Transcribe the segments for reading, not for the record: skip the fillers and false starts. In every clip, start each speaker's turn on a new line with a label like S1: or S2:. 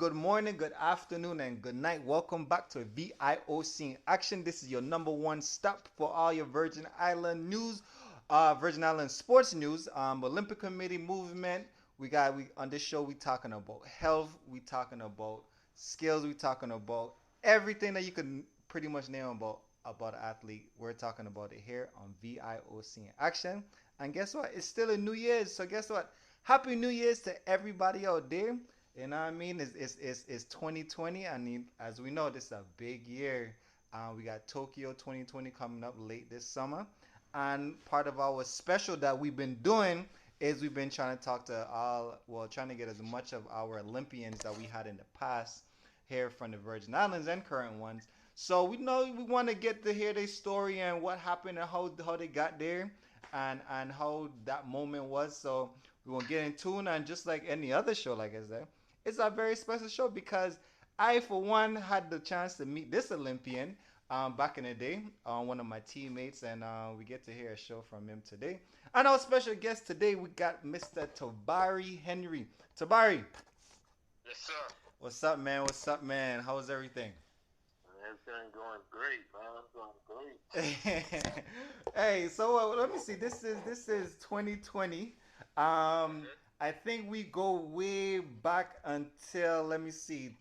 S1: good morning, good afternoon, and good night. Welcome back to VIOC in Action. This is your number one stop for all your Virgin Island news, Virgin Island sports news, Olympic Committee movement. We on this show. We talking about health. We talking about skills. We talking about everything that you can pretty much name about an athlete. We're talking about it here on VIOC in Action. And guess what? It's still a New Year's. So guess what? Happy New Year's to everybody out there. You know what I mean? It's 2020. I mean, as we know, this is a big year. We got Tokyo 2020 coming up late this summer. And part of our special that we've been doing is we've been trying to talk to trying to get as much of our Olympians that we had in the past here from the Virgin Islands and current ones. So we know we want to get to hear their story and what happened and how they got there and how that moment was. So we won't get into it, and just like any other show, like I said, it's a very special show because I, for one, had the chance to meet this Olympian back in the day, one of my teammates, and we get to hear a show from him today. And our special guest today, we got Mr. Tabarie Henry. Tabarie,
S2: Yes, sir.
S1: what's up, man? What's up, man? How's everything?
S2: Everything going great, man. I'm going great.
S1: Hey, so let me see. This is 2020. I think we go way back until let me see,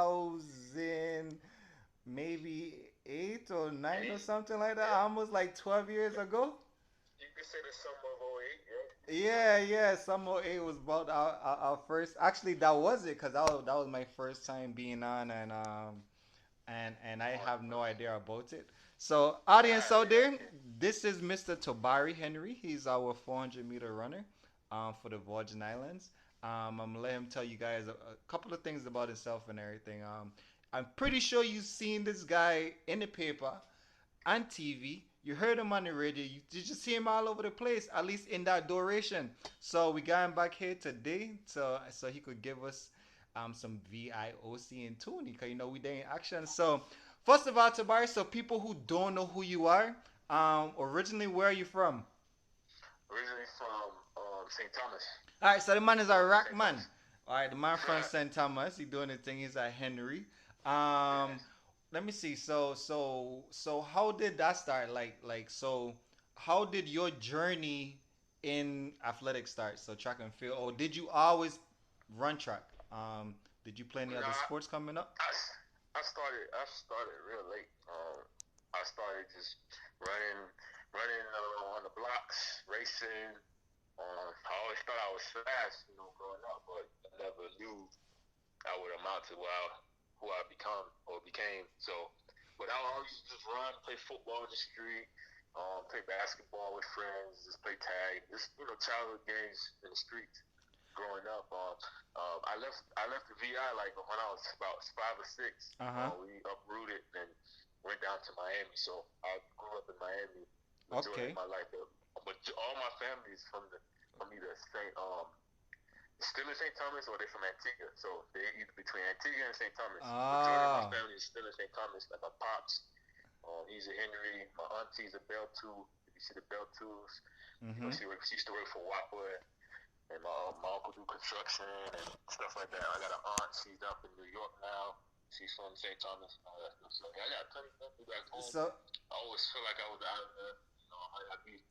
S1: 2000, maybe 8 or 9 or
S2: Eight?
S1: something like that.
S2: Yep.
S1: Almost like 12 years ago.
S2: You can say the summer of '08, yeah.
S1: Yeah, Summer 8 was about our first. Actually, that was it because that was my first time being on, and I have no idea about it. So, audience out
S2: Yeah,
S1: there,
S2: okay.
S1: this is Mr. Tabarie Henry. He's our 400-meter runner for the Virgin Islands. I'm gonna let him tell you guys a couple of things about himself and everything. I'm pretty sure you've seen this guy in the paper, on TV. You heard him on the radio. You just see him all over the place, at least in that duration. So we got him back here today so he could give us some VIOC and tuning because we there in action. So first of all, Tabari, so people who don't know who you are, originally where are you from?
S2: Originally from St. Thomas.
S1: All right, so the man is a rock
S2: St.
S1: man.
S2: Thomas.
S1: All right, the man from St. Thomas. He doing the thing. He's at Henry. Um,
S2: Yes.
S1: Let me see. So how did that start? So how did your journey in athletics start? So track and field. Or did you always run track? Did you play any other
S2: Nah,
S1: sports coming up?
S2: I started real late. I started just running, running on the blocks, racing. I always thought I was fast, growing up, but I never knew I would amount to who I become or became. So, but I always just run, play football in the street, play basketball with friends, just play tag, just childhood games in the streets. Growing up, I left the VI like when I was about 5 or 6.
S1: Uh huh.
S2: We uprooted and went down to Miami. So I grew up in Miami, majority
S1: Okay.
S2: of my life. But all my family is from either Saint still in St. Thomas or they're from Antigua. So they either between Antigua and St. Thomas. Majority of my
S1: Ah.
S2: family is still in St. Thomas. Like my pops, he's a Henry. My auntie's a Bell Two. If you see the Bell Twos,
S1: Mhm.
S2: she used to work for WAPA, and my uncle do construction and stuff like that. I got an aunt. She's up in New York now. She's from St. Thomas. And all that stuff. So yeah, I got plenty of family back home.
S1: So
S2: I always feel like I was out of the, I be,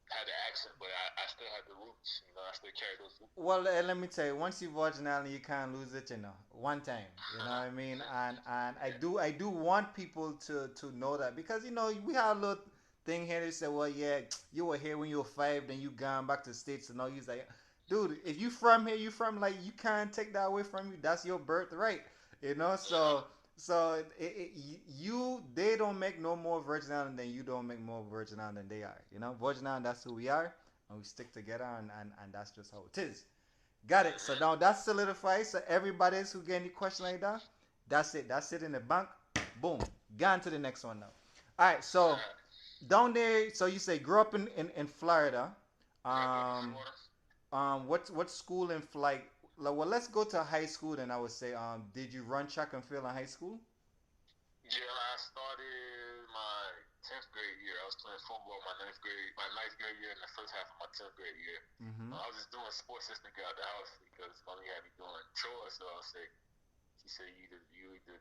S2: had the accent, but I still had the roots. I still carry those roots.
S1: well, let me tell you, once you've watched an island, you can't lose it. One time. You know what I mean? And I
S2: Yeah.
S1: do want people to know that because we have a little thing here. They say, well, yeah, you were here when you were 5, then you gone back to the states, and all you like, dude, if you from here, you from like you can't take that away from you. That's your birthright. You know,
S2: Yeah.
S1: so you they don't make no more Virgin Island than you don't make more Virgin Island than they are. Virgin Island, that's who we are, and we stick together, and that's just how it is. Got it. So
S2: Mm-hmm.
S1: now that's solidified. So everybody else who get any question like that, that's it. That's it in the bank. Boom. Gone to the next one now. All right. So down there, so you say grew up in Florida.
S2: Grew up in
S1: Um,
S2: Florida.
S1: what school in flight? Well, let's go to high school. Then I would say, did you run track and field in high school?
S2: Yeah, I started my 10th grade year. I was playing football my ninth grade year, and the first half of my 10th grade year.
S1: Mm-hmm.
S2: I was just doing sports just to get out the house because mommy had me doing chores. So she said, you either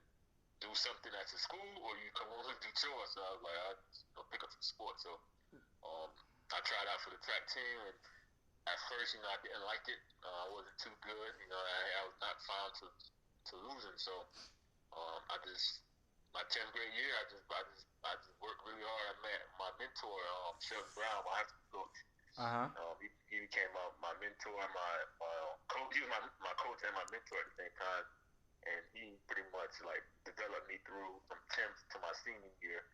S2: do something at the school or you come home and do chores. So I was like, I'll pick up some sports. So I tried out for the track team, and at first, I didn't like it. I wasn't too good. I was not found to losing. So my 10th grade year, I just worked really hard. I met my mentor, Shelby Brown, my high school coach.
S1: Uh-huh.
S2: He became my mentor, my coach. He was my coach and my mentor at the same time. And he pretty much like developed me through from 10th to my senior year.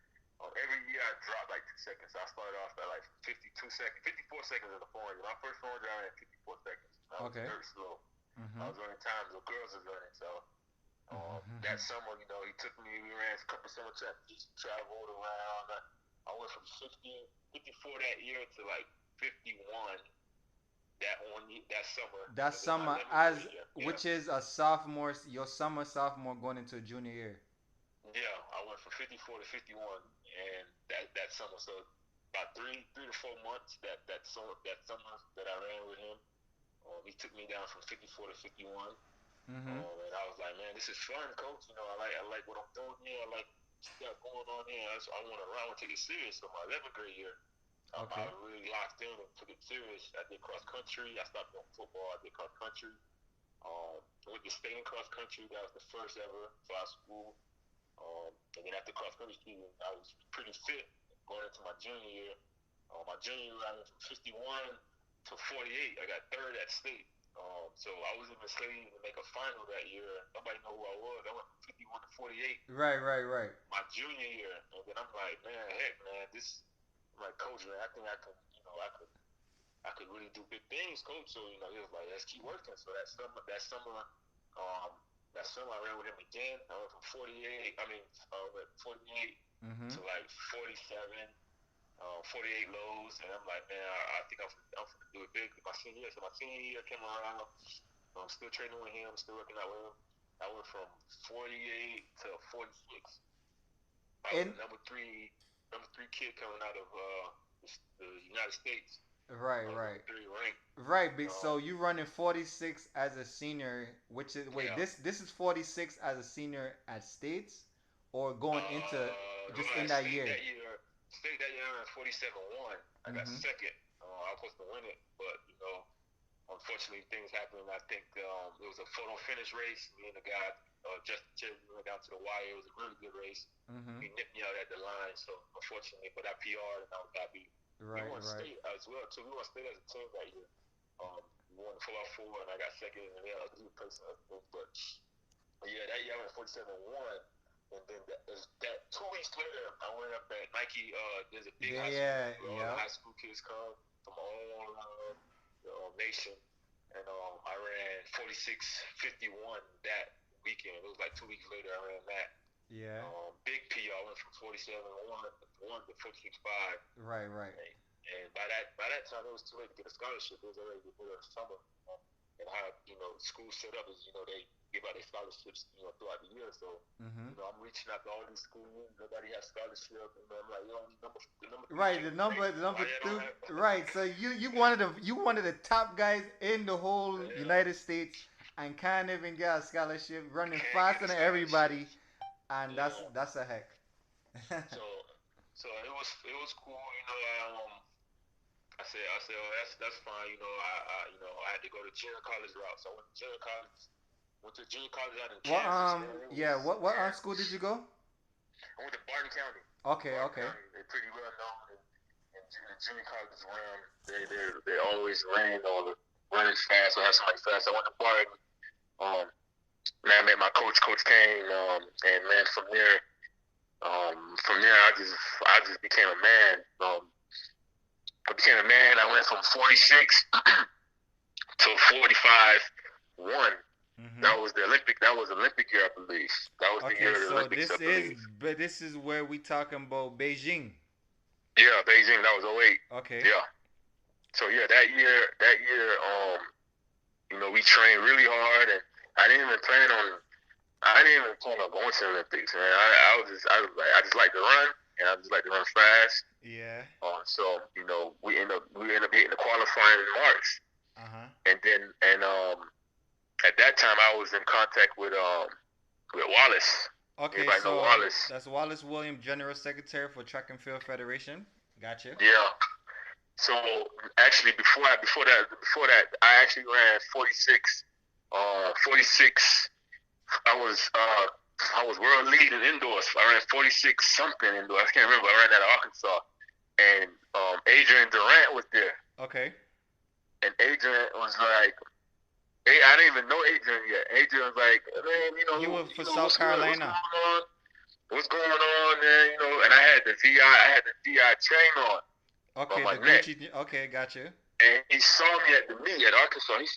S2: Every year I dropped like 2 seconds. So I started off at like 54 seconds in the 400. My first 400 I ran 54 seconds. I was very slow.
S1: Mm-hmm.
S2: I was running times the girls was running. So that summer, he took me. We ran a couple summer tracks. Just traveled around. I went from 54 that year to like 51 that summer.
S1: That summer, which is a sophomore, your sophomore going into a junior year.
S2: Yeah, I went from 54 to 51, and that summer. So about 3 to 4 months that summer that I ran with him, he took me down from 54 to 51.
S1: Mm-hmm.
S2: And I was like, man, this is fun, coach. I like what I'm doing here. I like what got going on here. I want to run and take it serious. So my 11th grade year, I really locked in and took it serious. I did cross country. I stopped doing football. I did cross country. Went to state in cross country. That was the first ever for our school. And then after cross country season, I was pretty fit going into my junior year. My junior year, I went from 51 to 48. I got third at state. So I was even slated to make a final that year. Nobody knew who I was. I went from 51 to 48.
S1: Right.
S2: My junior year, and then I'm like, man, this. I'm like, coach, man, I think I could really do big things, coach. So he was like, let's keep working. So that summer, I ran with him again. I went from 48. I went 48
S1: mm-hmm.
S2: to like 47. 48 lows, and I'm like, man, I think I'm gonna do it big my senior year. So my senior year came around. I'm still training with him, still working out with him. I went from 48 to 46. I was number three kid coming out of the United States.
S1: Right.
S2: 3 ranked.
S1: Right, so you running 46 as a senior, which is this is 46 as a senior at States, or going into just in that year.
S2: State that year I ran 47-1. I got second. I was supposed to win it, but unfortunately things happened. I think it was a photo finish race. Me and the guy, Justin Cherry, went down to the wire. It was a really good race.
S1: Mm-hmm.
S2: He nipped me out at the line, so unfortunately, but I PR'd and I was happy.
S1: Right.
S2: We won state as well too. We won state as a team that year. We won the 4x4, and I got second, and a good place. But yeah, that year I went 47-1. And then that 2 weeks later, I went up at Nike. There's a big high school. All the high school kids come from all around the nation. And I ran 46-51 that weekend. It was like 2 weeks later I ran that.
S1: Yeah.
S2: Big PR. I went from 47-1 to 46-5.
S1: Right.
S2: And by that time, it was too late to get a scholarship. It was already the middle of the summer. And how school set up is they give out their scholarships throughout the year. So I'm reaching out to all these schools. Nobody has scholarship. I'm like, the number
S1: right, the number two. Right. So you one of the top guys in the whole United States, and can't even get a scholarship, running faster than everybody, and that's a heck.
S2: So it was cool. I said, oh, that's fine. I had to go to junior college route. So I went to junior college. Went to junior college out in Kansas.
S1: What school did you go?
S2: I went to Barton County.
S1: Okay.
S2: County. They're pretty well known in the junior colleges around. They always running running fast or have somebody fast. I went to Barton. Man, I met my coach, Coach Kane, and man, from there I just became a man. I became a man. I went from 46 to 45-1. Mm-hmm. That was Olympic year, I believe. That was the year of the Olympics, I believe.
S1: But this is where we talking about Beijing.
S2: Yeah, Beijing. That was 08.
S1: Okay.
S2: Yeah. So yeah, that year, we trained really hard, and I didn't even plan on going to the Olympics, man. I just like to run. and I just like to run fast.
S1: Yeah.
S2: So we end up hitting the qualifying in March,
S1: Uh-huh.
S2: and then at that time I was in contact with Wallace.
S1: Okay,
S2: Anybody know
S1: so
S2: Wallace?
S1: that's Wallace Williams, General Secretary for Track and Field Federation. Gotcha.
S2: Yeah. So actually, before that, I actually ran 46. 46. I was uh, I was world lead in indoors. I ran 46 something indoors. I can't remember. I ran out of Arkansas, and Adrian Durant was there,
S1: Okay.
S2: and Adrian was like, hey, I didn't even know Adrian yet. Adrian was like, man,
S1: He was for South
S2: what's good? What's
S1: Carolina.
S2: going on? What's going on, man? And I had the VI chain on
S1: Okay,
S2: my
S1: the
S2: neck.
S1: Gucci. Okay, gotcha.
S2: And he saw me at the meet at Arkansas. He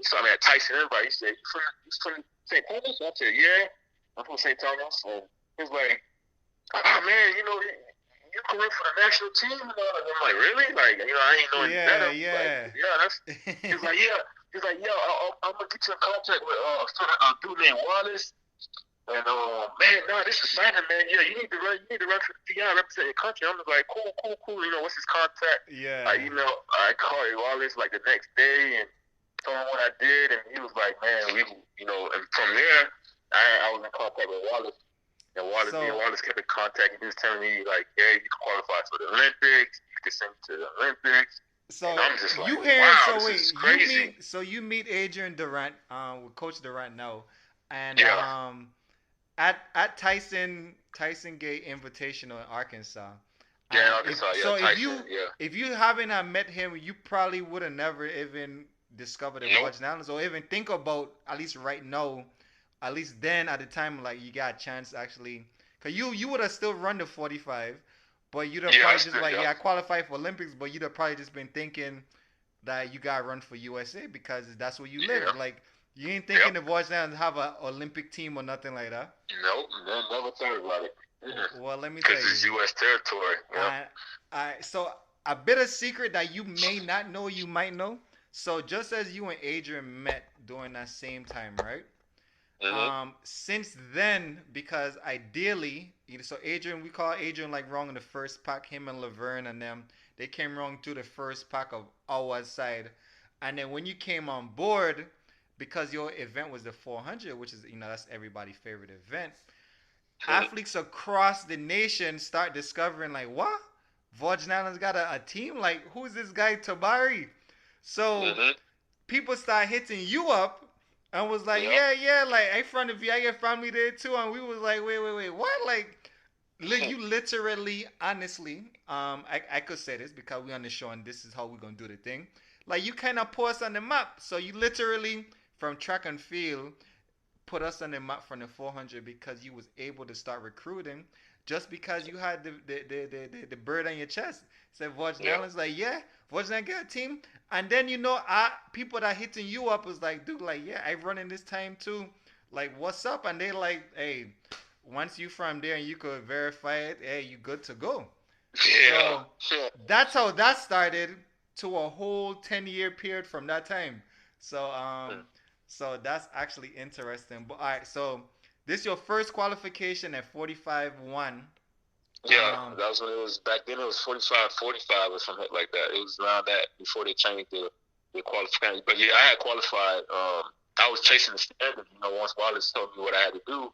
S2: saw me at Tyson. Everybody. He said, "You from St. Thomas?" I said, "Yeah, I'm from St. Thomas." And he was like, "Oh man, you can run for the national team." And I'm like, "Really?" Like, I ain't know any
S1: Yeah,
S2: better. Like,
S1: yeah.
S2: yeah, that's. He was like, "Yeah." He's like, "Yeah, I'm gonna get you in contact with a dude named Wallace." And man, no, this is exciting, man. Yeah, you need to run for the PI, represent your country. I'm just like, cool. What's his contact?
S1: Yeah.
S2: I called Wallace like the next day and told him what I did, and he was like, man, and from there, I was in contact with Wallace, and me and
S1: So
S2: Wallace kept in contact. He was telling me like, yeah, you can qualify for the Olympics, you can send to the Olympics, and
S1: so
S2: I'm just like,
S1: you hear
S2: wow,
S1: so
S2: this is
S1: wait,
S2: crazy.
S1: you meet Adrian Durant, with Coach Durant now, and
S2: Yeah,
S1: at Tyson Gate Invitational in Arkansas.
S2: yeah, in
S1: And
S2: Arkansas, yeah,
S1: if
S2: Tyson,
S1: you
S2: yeah.
S1: haven't have met him, you probably would have never even discovered the
S2: Nope.
S1: Virgin Islands or even think about at least right now, at least then at the time like you got a chance actually, cause you would have still run the 45, but you'd have
S2: Yeah, I
S1: probably just
S2: still,
S1: like
S2: yeah.
S1: yeah I qualified for Olympics, but you'd have probably just been thinking that you got to run for USA because that's where you live.
S2: Yeah.
S1: Like you ain't
S2: Yep.
S1: thinking the Virgin Islands have an Olympic team or nothing like that.
S2: Nope. Never thought about it.
S1: Well, let me tell
S2: Because
S1: you.
S2: it's U.S. territory. Yep.
S1: I, so a bit of secret that you may not know, you might know. So just as you and Adrian met during that same time, right?
S2: Mm-hmm.
S1: Since then, because ideally, so Adrian, we call Adrian like wrong in the first pack. Him and Laverne and them, they came wrong to the first pack of our side, and then when you came on board, because your event was the 400, which is that's everybody's favorite event, athletes across the nation start discovering like what Virgin Islands got a team, like who's this guy Tabarie? So
S2: Mm-hmm.
S1: people start hitting you up and was like
S2: Yep.
S1: yeah like I from the VI family there too, and we was like wait what, like you literally honestly I could say this because we on the show and this is how we're gonna do the thing, like you kind of put us on the map, so you literally from track and field put us on the map from the 400 because you was able to start recruiting just because you had the bird on your chest. Said Virgin
S2: Yep.
S1: Islands like yeah, Virgin Islands got a team, and then people that hitting you up was like dude like yeah I running this time too, like what's up, and they like hey once you from there and you could verify it, hey you good to go.
S2: Yeah.
S1: So
S2: Sure.
S1: that's how that started to a whole 10-year period from that time. So so that's actually interesting. But all right, so this is your first qualification at 45-1.
S2: Yeah,
S1: Um
S2: that was when it was back then. It was 45 or something like that. It was around that before they changed the qualifying. But yeah, I had qualified. I was chasing the standard. Once Wallace told me what I had to do,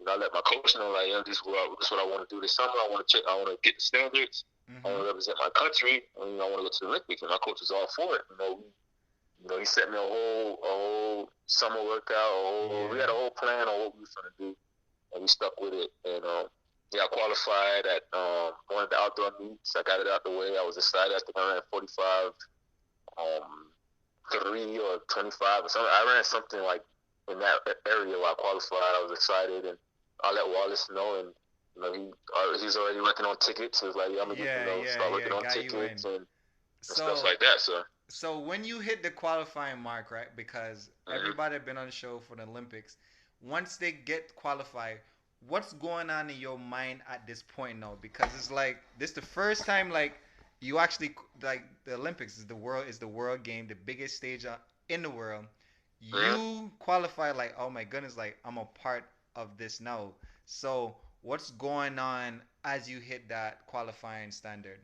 S2: I let my coach know like, this is what I want to do this summer. I want to check. I want to get the standards. I want
S1: mhm.
S2: to represent my country, and I want to go to the Olympics. And my coach was all for it. He set me a whole summer workout. We
S1: Yeah.
S2: had a whole plan on what we were going to do, and we stuck with it. And yeah, I qualified at one of the outdoor meets. I got it out the way. I was excited. I think I ran 45, 3 or 25 or something. I ran something like in that area where I qualified. I was excited, and I let Wallace know, and he's already working on tickets. He was like, yeah, I'm gonna start working on
S1: Got you in.
S2: tickets and stuff
S1: So
S2: like that. So.
S1: so when you hit the qualifying mark, right? Because
S2: Mm-hmm.
S1: everybody been on the show for the Olympics, once they get qualified, what's going on in your mind at this point now? Because it's like this the first time like you actually like the Olympics is the world game, the biggest stage in the world.
S2: Mm-hmm.
S1: You qualify like oh my goodness, like I'm a part of this now. So what's going on as you hit that qualifying standard?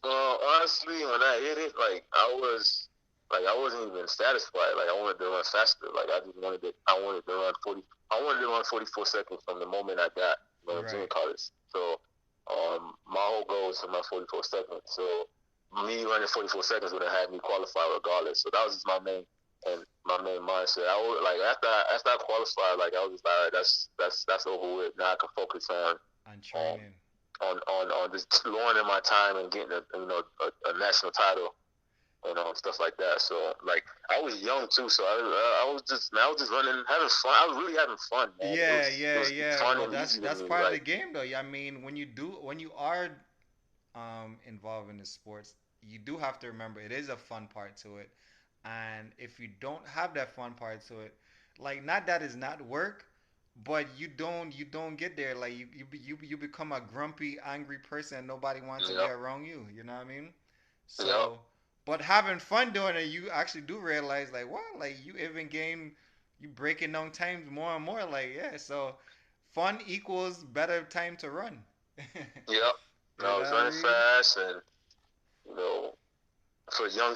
S2: Honestly, when I hit it, I wasn't even satisfied. Like, I wanted to run faster. Like, I wanted to run 44 seconds from the moment I got, junior
S1: Right.
S2: college. So, my whole goal was to run 44 seconds. So, me running 44 seconds would have had me qualify regardless. So that was just my main mindset. I would like after I qualified, like I was just like, all right, that's over with. Now I can focus
S1: On
S2: um
S1: training.
S2: on just lowering my time and getting a national title and stuff like that. So like I was young too, so I was just running, having fun. I was really having fun, man.
S1: Yeah,
S2: It
S1: yeah,
S2: was
S1: yeah.
S2: fun
S1: Well,
S2: and easy to
S1: that's
S2: me.
S1: part of the
S2: Like
S1: game, though. I mean, when you are involved in the sports, you do have to remember it is a fun part to it. And if you don't have that fun part to it, like not that is not work, but you don't get there. Like you become a grumpy, angry person. And nobody wants to be
S2: yep,
S1: around you. You know what I mean?
S2: yep,
S1: So, but having fun doing it, you actually do realize like, what, like you even gain, you breaking down times more and more. Like, yeah, so fun equals better time to run.
S2: yep. And
S1: You
S2: I
S1: know
S2: was
S1: what I
S2: running
S1: mean?
S2: fast, and you know for young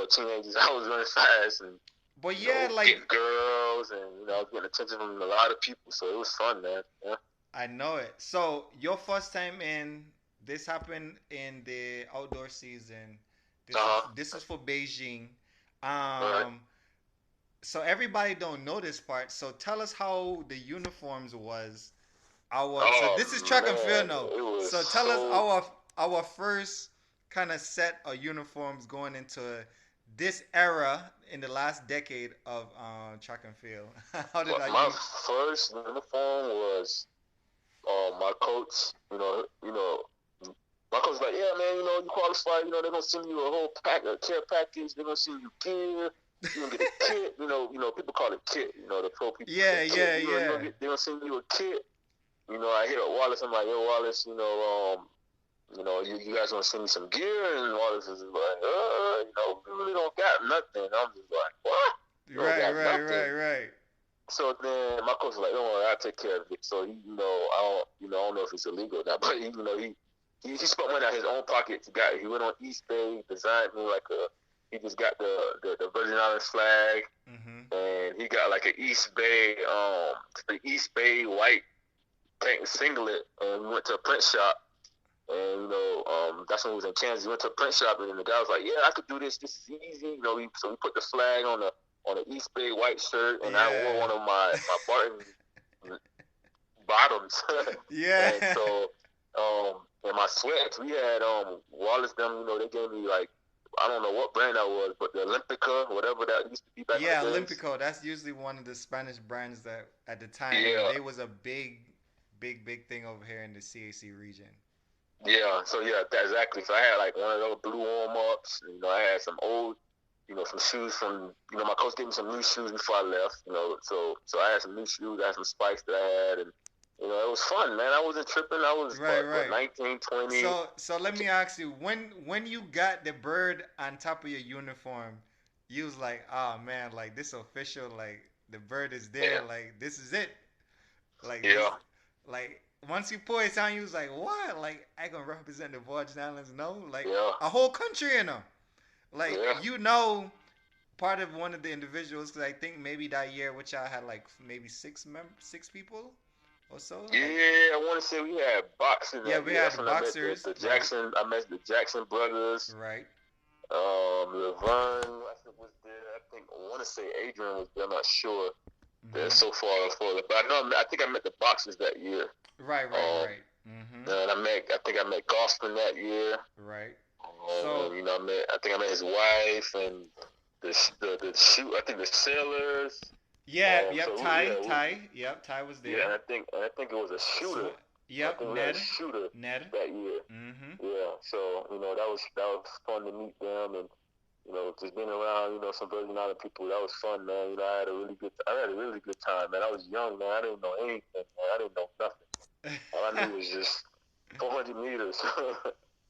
S2: teenagers, I was running fast and
S1: But yeah, like
S2: getting girls, and I was getting attention from a lot of people. So it was fun, man. Yeah.
S1: I know it. So your first time in, this happened in the outdoor season.
S2: Uh huh.
S1: This is for Beijing.
S2: All right.
S1: Um, so everybody don't know this part. So tell us how the uniforms was. So this is
S2: Oh
S1: track and field
S2: man,
S1: now.
S2: it was
S1: So tell us
S2: so.
S1: our first kind of set of uniforms going into this era in the last decade of track and field. How did I
S2: My
S1: you?
S2: first uniform was my coach. My coach was like, yeah, man, you qualify. They're gonna send you a whole a care package. They're gonna send you gear. You're gonna get a kit. People call it kit. The pro people say
S1: Yeah,
S2: kit.
S1: yeah, yeah.
S2: They're gonna send you a kit. I hit up Wallace. I'm like, yo, Wallace, you guys gonna send me some gear? And Wallace is like, we really don't got nothing. I'm just like, what? You don't
S1: Right,
S2: got
S1: right,
S2: nothing.
S1: right, right.
S2: So then my coach was like, "Don't worry, I'll take care of it." So I don't know if it's illegal or not, but he spent money out of his own pocket. He went on East Bay, designed me like a. He just got the Virgin Islands flag,
S1: Mhm.
S2: and he got like the East Bay white tank singlet, and we went to a print shop. And that's when he was in Kansas. He went to a print shop, and the guy was like, "Yeah, I could do this. This is easy." So we put the flag on the East Bay white shirt, and I wore
S1: Yeah.
S2: one of my Barton bottoms. And
S1: Yeah.
S2: so, and my sweats, we had Wallace them. They gave me like, I don't know what brand that was, but the Olympica, whatever that used to be back in
S1: Yeah,
S2: the days.
S1: Olympico. That's usually one of the Spanish brands that at the time
S2: Yeah,
S1: they was a big thing over here in the CAC region.
S2: yeah. So yeah, exactly. So I had like one of those blue warm ups. I had some old, some shoes from, my coach gave me some new shoes before I left. So I had some new shoes. I had some spikes that I had, and it was fun, man. I wasn't tripping. I was
S1: Right,
S2: what
S1: right.
S2: 19, 20.
S1: So let me ask you, when you got the bird on top of your uniform, you was like, oh man, like this official, like the bird is there,
S2: Yeah,
S1: like this is it. Like this,
S2: yeah,
S1: like once you pull it on, you was like, what? Like I gonna represent the Virgin Islands? No, like
S2: yeah,
S1: a whole country in them. Like
S2: yeah.
S1: part of one of the individuals, because I think maybe that year, which I had like maybe six people or so.
S2: Yeah,
S1: Like
S2: I want to say we had boxing
S1: yeah,
S2: that
S1: we
S2: year. That's
S1: had
S2: when I met
S1: boxers,
S2: the
S1: right,
S2: Jackson. I met the Jackson brothers.
S1: right.
S2: Levern, I think was there. I want to say Adrian was there. I'm not sure. They're
S1: Mhm.
S2: so far forward, but I think I met the boxers that year.
S1: Right, right,
S2: Um,
S1: right. Mhm.
S2: and I think I met Gosman that year.
S1: Right. So
S2: I think I met his wife and the shoot. I think the sailors.
S1: yeah, yep.
S2: So
S1: Ty, Ty, yep. Ty was
S2: yeah,
S1: there.
S2: and I think it was a shooter. I
S1: Yep.
S2: think we had a
S1: Ned,
S2: shooter
S1: Ned.
S2: that year.
S1: Mhm.
S2: Yeah, so that was fun to meet them, and just being around some Virgin Island people. That was fun, man. I had a really good time, man. I was young, man. I didn't know anything, man. I didn't know nothing. All I knew was just 400 meters.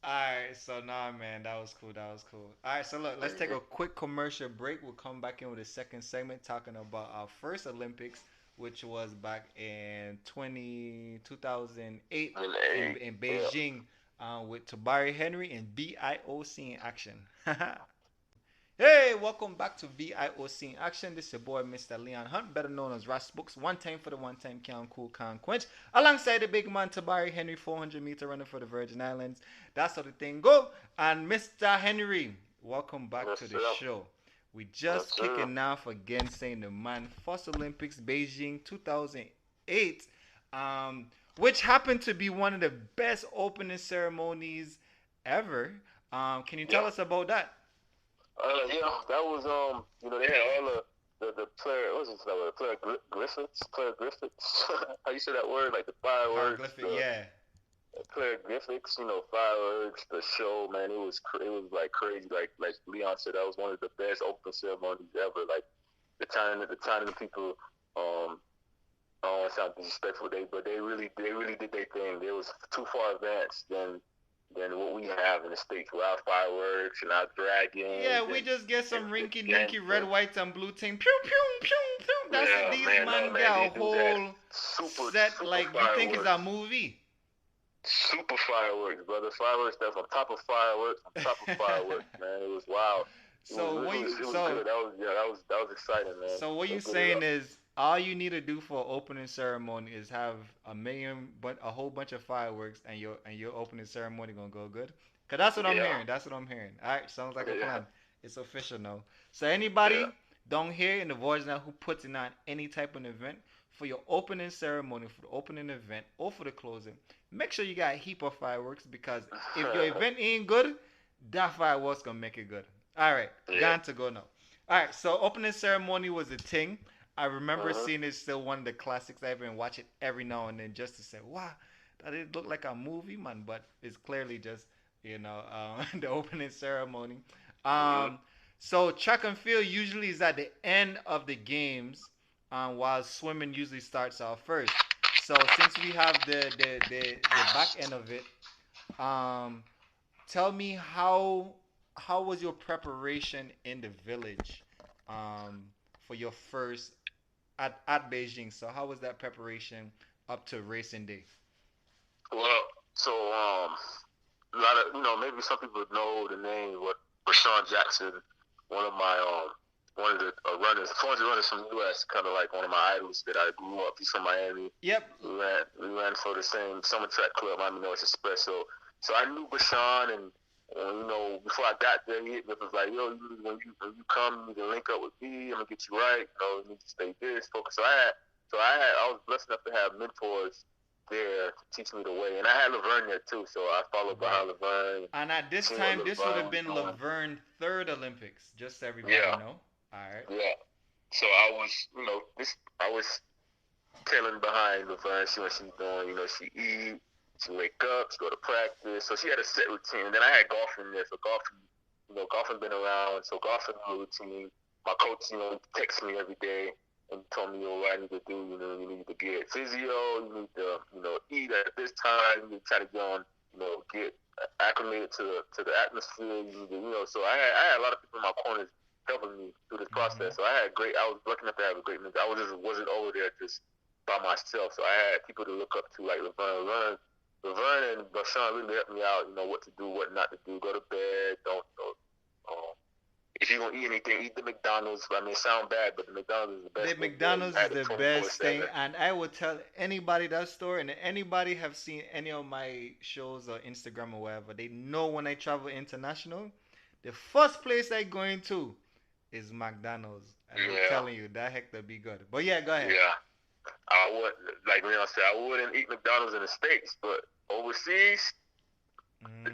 S1: Alright, so nah, man, that was cool. That was cool. Alright, so look, let's take a quick commercial break. We'll come back in with a second segment talking about our first Olympics, which was back in 2008
S2: In the
S1: in
S2: yeah.
S1: Beijing, with Tabarie Henry and BIOC in action. Hey, welcome back to VIOC in action. This is your boy, Mr. Leon Hunt, better known as Ross Books. One time for the one time count, cool, can quench. Alongside the big man, Tabarie Henry, 400-meter runner for the Virgin Islands. That's how the thing go. And Mr. Henry, welcome back
S2: Yes,
S1: to the
S2: sir.
S1: show. We
S2: Yes,
S1: just
S2: sir.
S1: kicking off again, saying the man, first Olympics, Beijing 2008, um, which happened to be one of the best opening ceremonies ever. Can you tell
S2: Yeah.
S1: us about that?
S2: Yeah, that was they had all the player, what was it, player Griffiths, player Griffiths. How you say that word? Like the fireworks,
S1: Hieroglyphic,
S2: the
S1: yeah.
S2: player Griffiths, fireworks, the show, man. It was like crazy. Like Leon said, that was one of the best open ceremonies ever. Like the time the people, um, I don't want to sound disrespectful, but they really did their thing. They was too far advanced than what we have in the states with our fireworks and our dragons
S1: Yeah, we just get
S2: and
S1: some
S2: the
S1: rinky dinky red,
S2: dancing.
S1: white, and blue thing. Pew, pew, pew, pew. That's it.
S2: Yeah,
S1: These
S2: man, no
S1: man
S2: man,
S1: get a
S2: they do that
S1: whole
S2: super
S1: set
S2: super
S1: like you think it's a
S2: fireworks.
S1: movie.
S2: Super fireworks, brother. Fireworks that's on top of fireworks on top of fireworks, man. It was wild.
S1: so what you
S2: It was
S1: so
S2: good. That was exciting, man.
S1: so what
S2: They
S1: you
S2: did it
S1: saying
S2: up.
S1: is all you need to do for opening ceremony is have a whole bunch of fireworks and your opening ceremony gonna go good. Cause that's what I'm
S2: Yeah,
S1: hearing. That's what I'm hearing. All right, sounds like a
S2: yeah,
S1: plan. It's official now. So
S2: yeah.
S1: anybody down here in the voice now who puts in on any type of event for your opening ceremony, for the opening event or for the closing, make sure you got a heap of fireworks because if your event ain't good, that fireworks gonna make it good. All right,
S2: Yeah.
S1: got to go now. All right, so opening ceremony was a thing. I remember
S2: Mhm.
S1: seeing it still one of the classics. I even watch it every now and then just to say, wow, that it look like a movie, man. But it's clearly just the opening ceremony.
S2: Mhm.
S1: Um, so track and field usually is at the end of the games, while swimming usually starts off first. So since we have the back end of it, um, tell me how was your preparation in the village, um, for your first at Beijing? So how was that preparation up to racing day?
S2: Well, so a lot of maybe some people know the name, but Rashawn Jackson, one of my one of the runners, 400 runners from the U.S., kind of like one of my idols that I grew up. He's from Miami.
S1: Yep.
S2: We ran for the same summer track club, Miami North Express. So I knew Bashan, and before I got there, he was like, "Yo, when you come, you need to link up with me. I'm gonna get you right. You need to stay this, focus." I was blessed enough to have mentors there to teach me the way, and I had Laverne there too. So I followed
S1: Right.
S2: behind Laverne,
S1: And at this
S2: seeing what
S1: time, this would
S2: Laverne
S1: have
S2: was
S1: been
S2: doing.
S1: Laverne third Olympics, just so everybody
S2: Yeah,
S1: know. All right.
S2: yeah. So I was, I was tailing behind Laverne, see what she's doing. She eat, she wake up, she go to practice. So she had a set routine. And then I had golfing there. So golfing been around. So golfing routine. My coach, texts me every day and told me, what I need to do. You need to get physio. You need to, eat at this time. You need to try to get on, get acclimated to the atmosphere. You need to, So I had a lot of people in my corners helping me through this
S1: Mm-hmm.
S2: process. So I was lucky enough to have a great mentor. I wasn't over there just by myself. So I had people to look up to, like Laverne and Bashan really helped me out. What to do, what not to do. Go to bed. Don't. If you're gonna eat anything, eat the McDonald's. I mean, it sound bad, but the McDonald's is the
S1: The
S2: best thing there. You
S1: McDonald's is
S2: had it
S1: the
S2: twenty four
S1: best thing,
S2: seven.
S1: and I will tell anybody that story. And anybody have seen any of my shows or Instagram or whatever, they know when I travel international, the first place I go into is McDonald's, and I'm
S2: Yeah,
S1: telling you that heck that be good. But yeah, go ahead.
S2: yeah. I would like Leon said, I wouldn't eat McDonald's in the States, but overseas,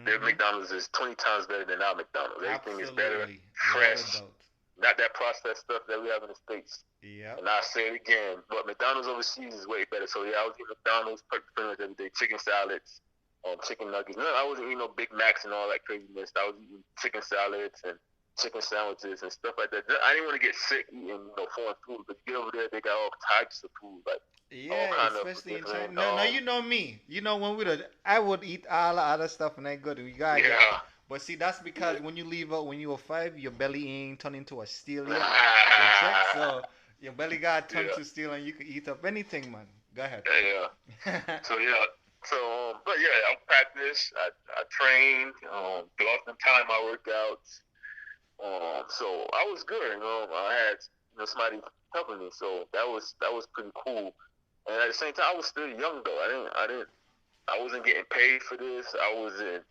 S2: their
S1: Mm-hmm.
S2: McDonald's is 20 times better than our McDonald's. Everything is better,
S1: Absolutely, without a
S2: fresh,
S1: doubt.
S2: not that processed stuff that we have in the States.
S1: Yep.
S2: And I say it again, but McDonald's overseas is way better. So yeah, I was eating McDonald's pretty much every day. Chicken salads, chicken nuggets. No, I wasn't eating no Big Macs and all that craziness. I was eating chicken salads and chicken sandwiches and stuff like that. I didn't want to get sick eating foreign food, but you get over there, they got all types of food, like all
S1: Yeah,
S2: kind of
S1: especially in China.
S2: different.
S1: No, no, you know me. You know when we the I would eat all the other stuff and I good. We gotta get.
S2: Yeah.
S1: But see, that's because
S2: Yeah.
S1: when you leave out when you were 5, your belly ain't turned into a steel yet. You check. So Your belly got a tongue
S2: Yeah,
S1: to steal, and you can eat up anything, man. Go ahead.
S2: yeah. So yeah, so but yeah, I practiced. I trained. Throughout the time I worked out. So I was good. I had somebody helping me. So that was pretty cool. And at the same time, I was still young though. I wasn't getting paid for this. I wasn't.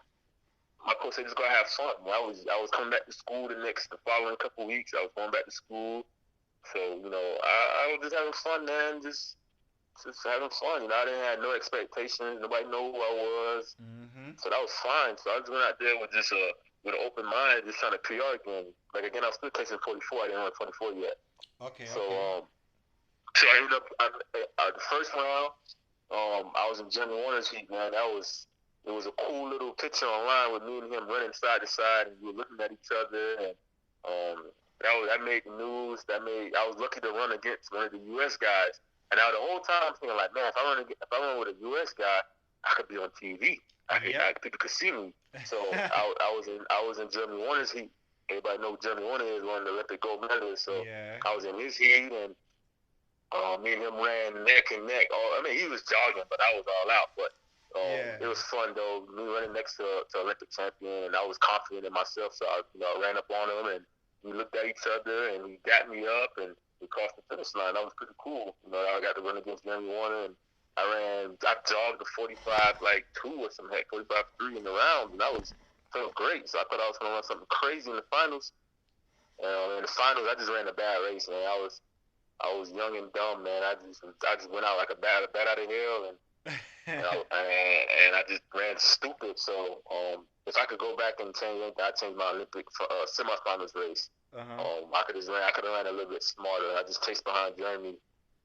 S2: My coach said just go have fun. I was coming back to school the following couple weeks. I was going back to school. So I was just having fun, man. Just having fun. I didn't have no expectations. Nobody know who I was.
S1: Mm-hmm.
S2: So that was fine. So I just went out there with just with an open mind, just trying to PR again. Like again, I was still chasing 44. I didn't run 24 yet.
S1: Okay,
S2: So
S1: okay.
S2: so I ended up the first round. I was in Jimmy Warner's heat, man. It was a cool little picture online with me and him running side to side, and we were looking at each other, and that made the news. I was lucky to run against one of the U.S. guys, and now the whole time I'm thinking like, man, if I run with a U.S. guy, I could be on TV.
S1: Yep.
S2: People could see me. So I was in Jeremy Warner's heat. Everybody know who Jeremy Warner is, one of the Olympic gold medalists. So
S1: Yeah.
S2: I was in his heat, and me and him ran neck and neck. He was jogging, but I was all out. But
S1: Yeah.
S2: it was fun though. Me running next to Olympic champion, and I was confident in myself. So I ran up on him, and we looked at each other, and he got me up, and we crossed the finish line. That was pretty cool. I got to run against Jeremy Warner, and I jogged the 45 like 2 or some heck, 45 3 in the round, and felt great. So I thought I was gonna run something crazy in the finals. In the finals, I just ran a bad race, man. I was young and dumb, man. I just went out like a bat out of hell, and I just ran stupid. So if I could go back and change anything, I'd change my Olympic semifinals race.
S1: Uh-huh.
S2: I could have ran a little bit smarter. I just chased behind Jeremy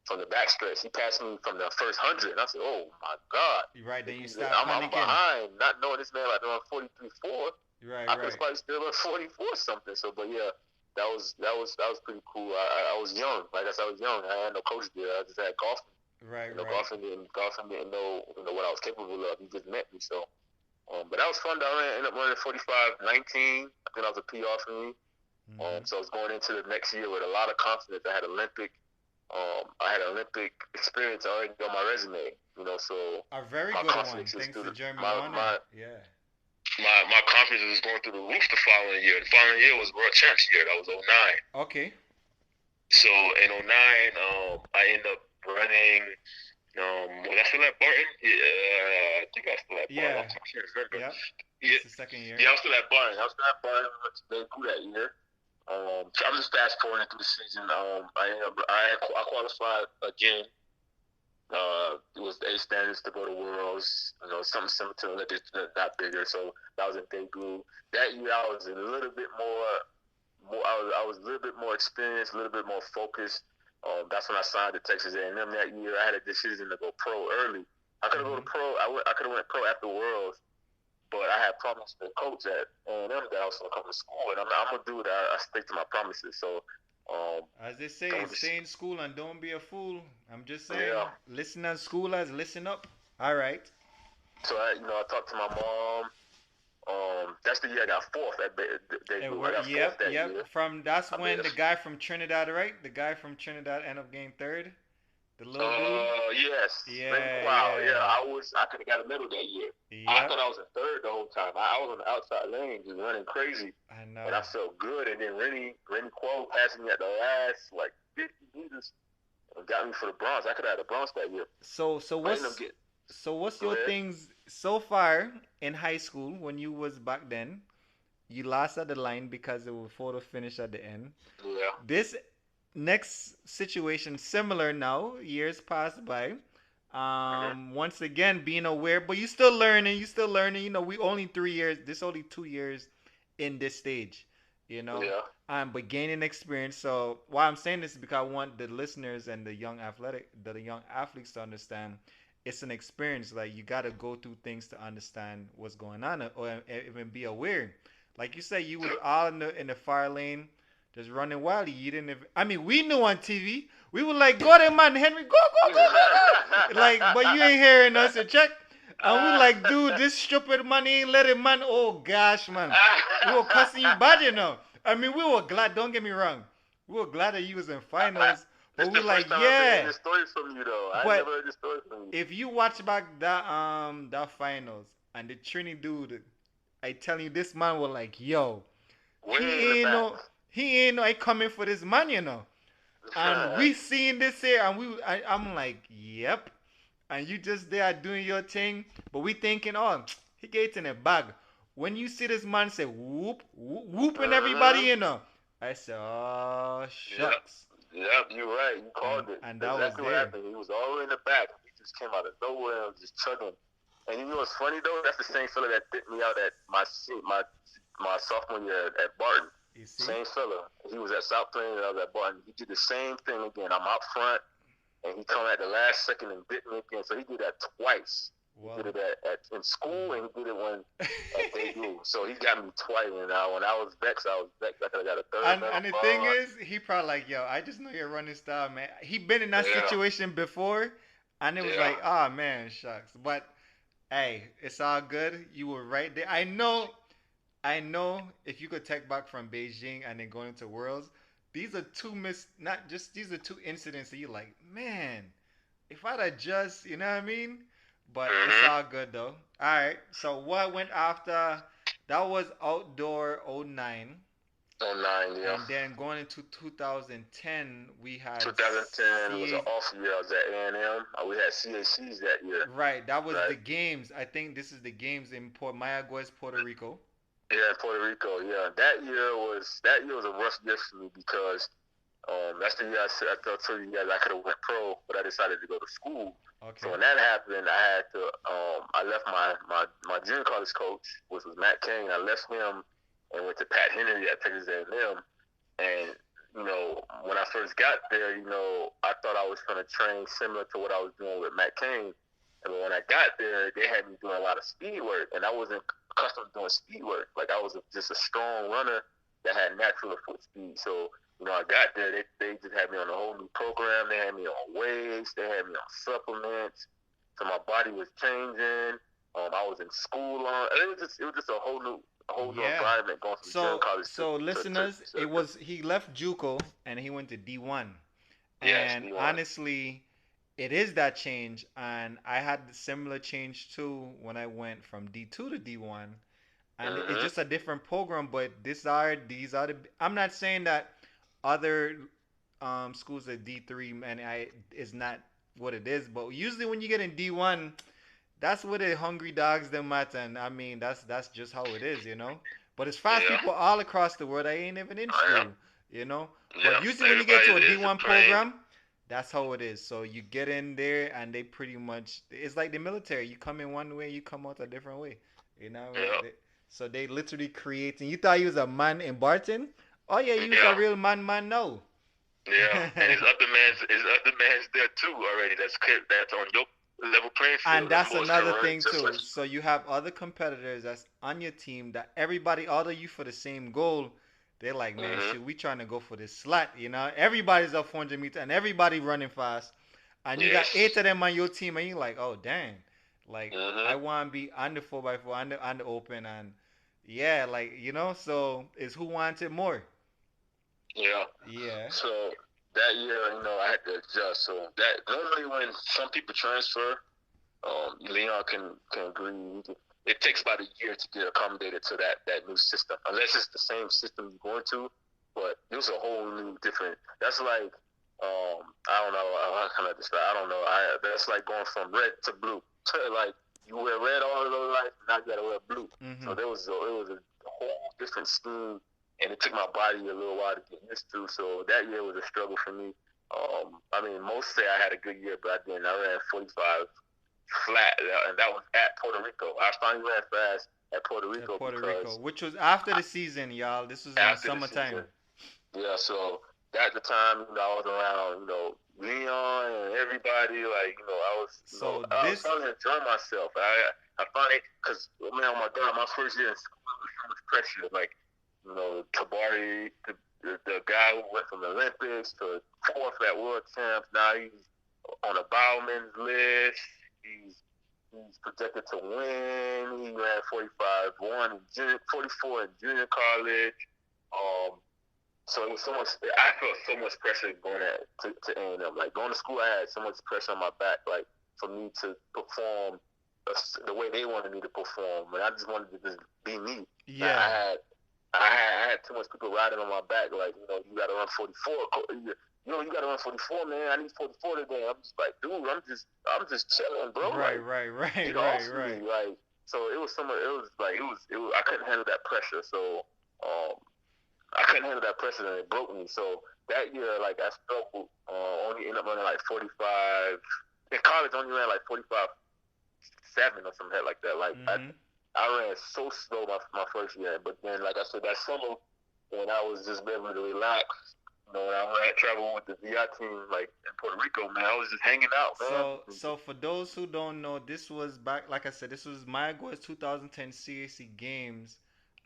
S2: from the backstretch. He passed me from the first 100, and I said, "Oh my God!"
S1: Right, then you start
S2: I'm
S1: panicking.
S2: behind, not knowing this man like run 43.4.
S1: Right,
S2: I could
S1: right.
S2: probably still run 44 something. So, but yeah, that was pretty cool. I was young. Like I said, I was young. I had no coach there. I just had golfing.
S1: Right, right.
S2: Golfing didn't know what I was capable of. He just met me. So, but that was fun. I ended up running 45.19. I think that was a PR for me.
S1: Mm-hmm.
S2: So I was going into the next year with a lot of confidence. I had Olympic experience already on my resume. So
S1: A very
S2: my
S1: good one,
S2: confidence is
S1: thanks
S2: through
S1: to
S2: the
S1: Jeremy
S2: my
S1: Warner.
S2: my
S1: Yeah.
S2: my confidence was going through the roof the following year. The following year was World Champs year. That was '09.
S1: Okay.
S2: So in '09, I ended up running. Was I still at Barton? Yeah, I think I was still at Barton.
S1: Yeah.
S2: I can't remember.
S1: Yep.
S2: Yeah,
S1: It's the second year.
S2: yeah, I was still at Barton. I went to Vancouver that year. So I'm just fast forwarding through the season. I qualified again. It was A standards to go to Worlds. Something similar to Olympics, not bigger. So that was in Daegu. That year, I was a little bit I was a little bit more experienced, a little bit more focused. That's when I signed to Texas A&M that year. I had a decision to go pro early. I could have gone pro. I could have went pro after Worlds, but I had promised the coach at A&M that I was going to come to school, and I'm gonna do that. I stick to my promises. So,
S1: As they say, stay in school and don't be a fool. I'm just saying,
S2: yeah.
S1: listen at schoolers, listen up. All right.
S2: So I talked to my mom. That's the year I got fourth at Daegu. I got
S1: Yep,
S2: fourth that
S1: yep.
S2: year.
S1: That's when the guy from Trinidad, right? The guy from Trinidad ended up getting third. The little dude.
S2: Yes.
S1: Yeah,
S2: Wow.
S1: yeah.
S2: I could have got a medal that year. I
S1: Yep.
S2: thought I was in third the whole time. I was on the outside lane, just running crazy,
S1: I know.
S2: and I felt good. And then Rennie Quo passed me at the last 50 meters and got me for the bronze. I could have had the bronze that year.
S1: So what's
S2: Go
S1: your
S2: ahead.
S1: things so far in high school when you was back then? You lost at the line because it was photo finish at the end.
S2: Yeah.
S1: This next situation similar now. Years passed by. Once again being aware, but you still learning. You still learning. We only 3 years. This only 2 years in this stage.
S2: Yeah.
S1: But gaining experience. So why I'm saying this is because I want the listeners and the young athletes to understand it's an experience. Like you got to go through things to understand what's going on, or even be aware. Like you said, you was all in the far lane, just running wildly. You didn't even, I mean, we knew on TV. We were like, go there, man, Henry, go, go, go, go, go. Like, but you ain't hearing us. And check. And we like, dude, this stupid man ain't let it, man. Oh gosh, man. We were cussing you bad, I mean, we were glad. Don't get me wrong. We were glad that you was in finals. But
S2: This
S1: we
S2: the
S1: like,
S2: first time I've been hearing
S1: yeah.
S2: this story from you, though. I ain't
S1: But
S2: never heard this story from you.
S1: if you watch back that finals and the Trini dude, I tell you, this man was like, yo,
S2: Way in the back.
S1: he ain't no, I coming for this man, you know. And we seen this here, and I'm like, yep. And you just there doing your thing, but we thinking, oh, he getting a bag. When you see this man say whoop, whoop whooping everybody,
S2: Uh-huh.
S1: you know, I said, oh
S2: Yep.
S1: shucks,
S2: Yep, you're right. You called it.
S1: and that was
S2: Exactly what
S1: there.
S2: happened. He was all the way in the back. He just came out of nowhere and was just chugging. And you know what's funny though? That's the same fella that bit me out at my sophomore year at Barton.
S1: You see?
S2: Same fella. He was at South Plain and I was at Barton. He did the same thing again. I'm out front and he come at the last second and bit me again. So he did that twice.
S1: Wow.
S2: He did it in school and he did it when at debut. So he got me twice. And when I was vexed, I could have got a third.
S1: And the thing is, he probably like, yo, I just know your running style, man. He been in that situation before, and it was like, oh man, shucks. But hey, it's all good. You were right there. I know. If you could take back from Beijing and then going into Worlds, these are these are two incidents that you're like, man, if I'd have just, you know what I mean? But it's all good though. All right. So what went after? That was outdoor '09.
S2: '09, yeah.
S1: And then going into 2010, we had
S2: 2010 was an off year. I was at A&M. We had CACs that year.
S1: Right, that was the games. I think this is the games in Mayaguez, Puerto Rico.
S2: Yeah, Puerto Rico. Yeah, that year was a rough year for me because that's the year I told you guys I could have went pro, but I decided to go to school.
S1: Okay.
S2: So when that happened, I had to. I left my junior college coach, which was Matt King. I left him and went to Pat Henry at Texas A&M. And you know, when I first got there, you know, I thought I was going to train similar to what I was doing with Matt King. And when I got there, they had me doing a lot of speed work, and I wasn't accustomed to doing speed work. Like I was just a strong runner that had natural foot speed. So you know, I got there, they just had me on a whole new program. They had me on weights, they had me on supplements. So my body was changing. I was in school on. It was just a whole new environment going from junior college.
S1: So listeners, it was he left JUCO and he went to D1.
S2: Yes,
S1: and
S2: D1.
S1: honestly, it is that change, and I had the similar change too when I went from D2 to D1, and it's just a different program. But these are the. I'm not saying that other schools at D3 man is not what it is, but usually when you get in D1, that's where the hungry dogs them at, and I mean that's just how it is, you know. But it's fast people all across the world. I ain't even in school, you know. But usually when you get to a D1 program, that's how it is. So you get in there and they pretty much, it's like the military. You come in one way, you come out a different way. You know? So they literally creating. You thought you was a man in Barton? Oh yeah, you was a real man now.
S2: Yeah, and his other man's there too already. That's on your level playing field.
S1: And that's another thing too. So you have other competitors that's on your team that everybody order you for the same goal. They're like, man, shit, we trying to go for this slot, you know? Everybody's up 400 meters and everybody running fast. And you got 8 of them on your team and you're like, oh, dang. Like, I want to be on the 4x4, on the open. And, yeah, like, you know? So it's who wants it more.
S2: Yeah.
S1: Yeah.
S2: So that year, you know, I had to adjust. So that normally when some people transfer, Leon can agree. It takes about a year to get accommodated to that new system, unless it's the same system you're going to. But it was a whole new different. That's like I don't know how can I describe. I don't know. That's like going from red to blue. Like you wear red all of your life, now you gotta wear blue. So it was a whole different scheme, and it took my body a little while to get used to. So that year was a struggle for me. I mean, most say I had a good year, but I didn't. I ran 45 flat, and that was at Puerto Rico. I finally ran fast at Puerto Rico.
S1: Which was after the season, y'all. This was in summertime.
S2: Yeah, so at the time, you know, I was around, you know, Leon and everybody. Like, you know, I was, I was trying to enjoy myself. I finally, because man, oh my God, my first year in school was so much pressure. Like, you know, Tabarie, the guy who went from the Olympics to 4th at World Champs, now he's on a Bowman's list. He's projected to win. He ran 45-1 in 44 in junior college. So it was so much. I felt so much pressure going to A&M. Like going to school, I had so much pressure on my back. Like for me to perform the way they wanted me to perform, and I just wanted to just be me.
S1: Yeah.
S2: I had too much people riding on my back. Like you got to run 44. You got to run 44, man. I need 44 today. I'm just like, dude, I'm just chilling, bro.
S1: Right,
S2: Like,
S1: right, right,
S2: get
S1: right,
S2: off
S1: right.
S2: me, like. So it was some. It was. I couldn't handle that pressure. So um, I couldn't handle that pressure, and it broke me. So that year, like I struggled. Only ended up running like 45. In college, only ran like 45.7 or something like that. Like
S1: Mhm.
S2: I ran so slow my first year, but then like I said, that summer when I was just able to relax. When I went travel with the VI team, like in Puerto Rico, man, I was just hanging out, man.
S1: So for those who don't know, this was back, like I said, this was Mayaguez 2010 CAC games,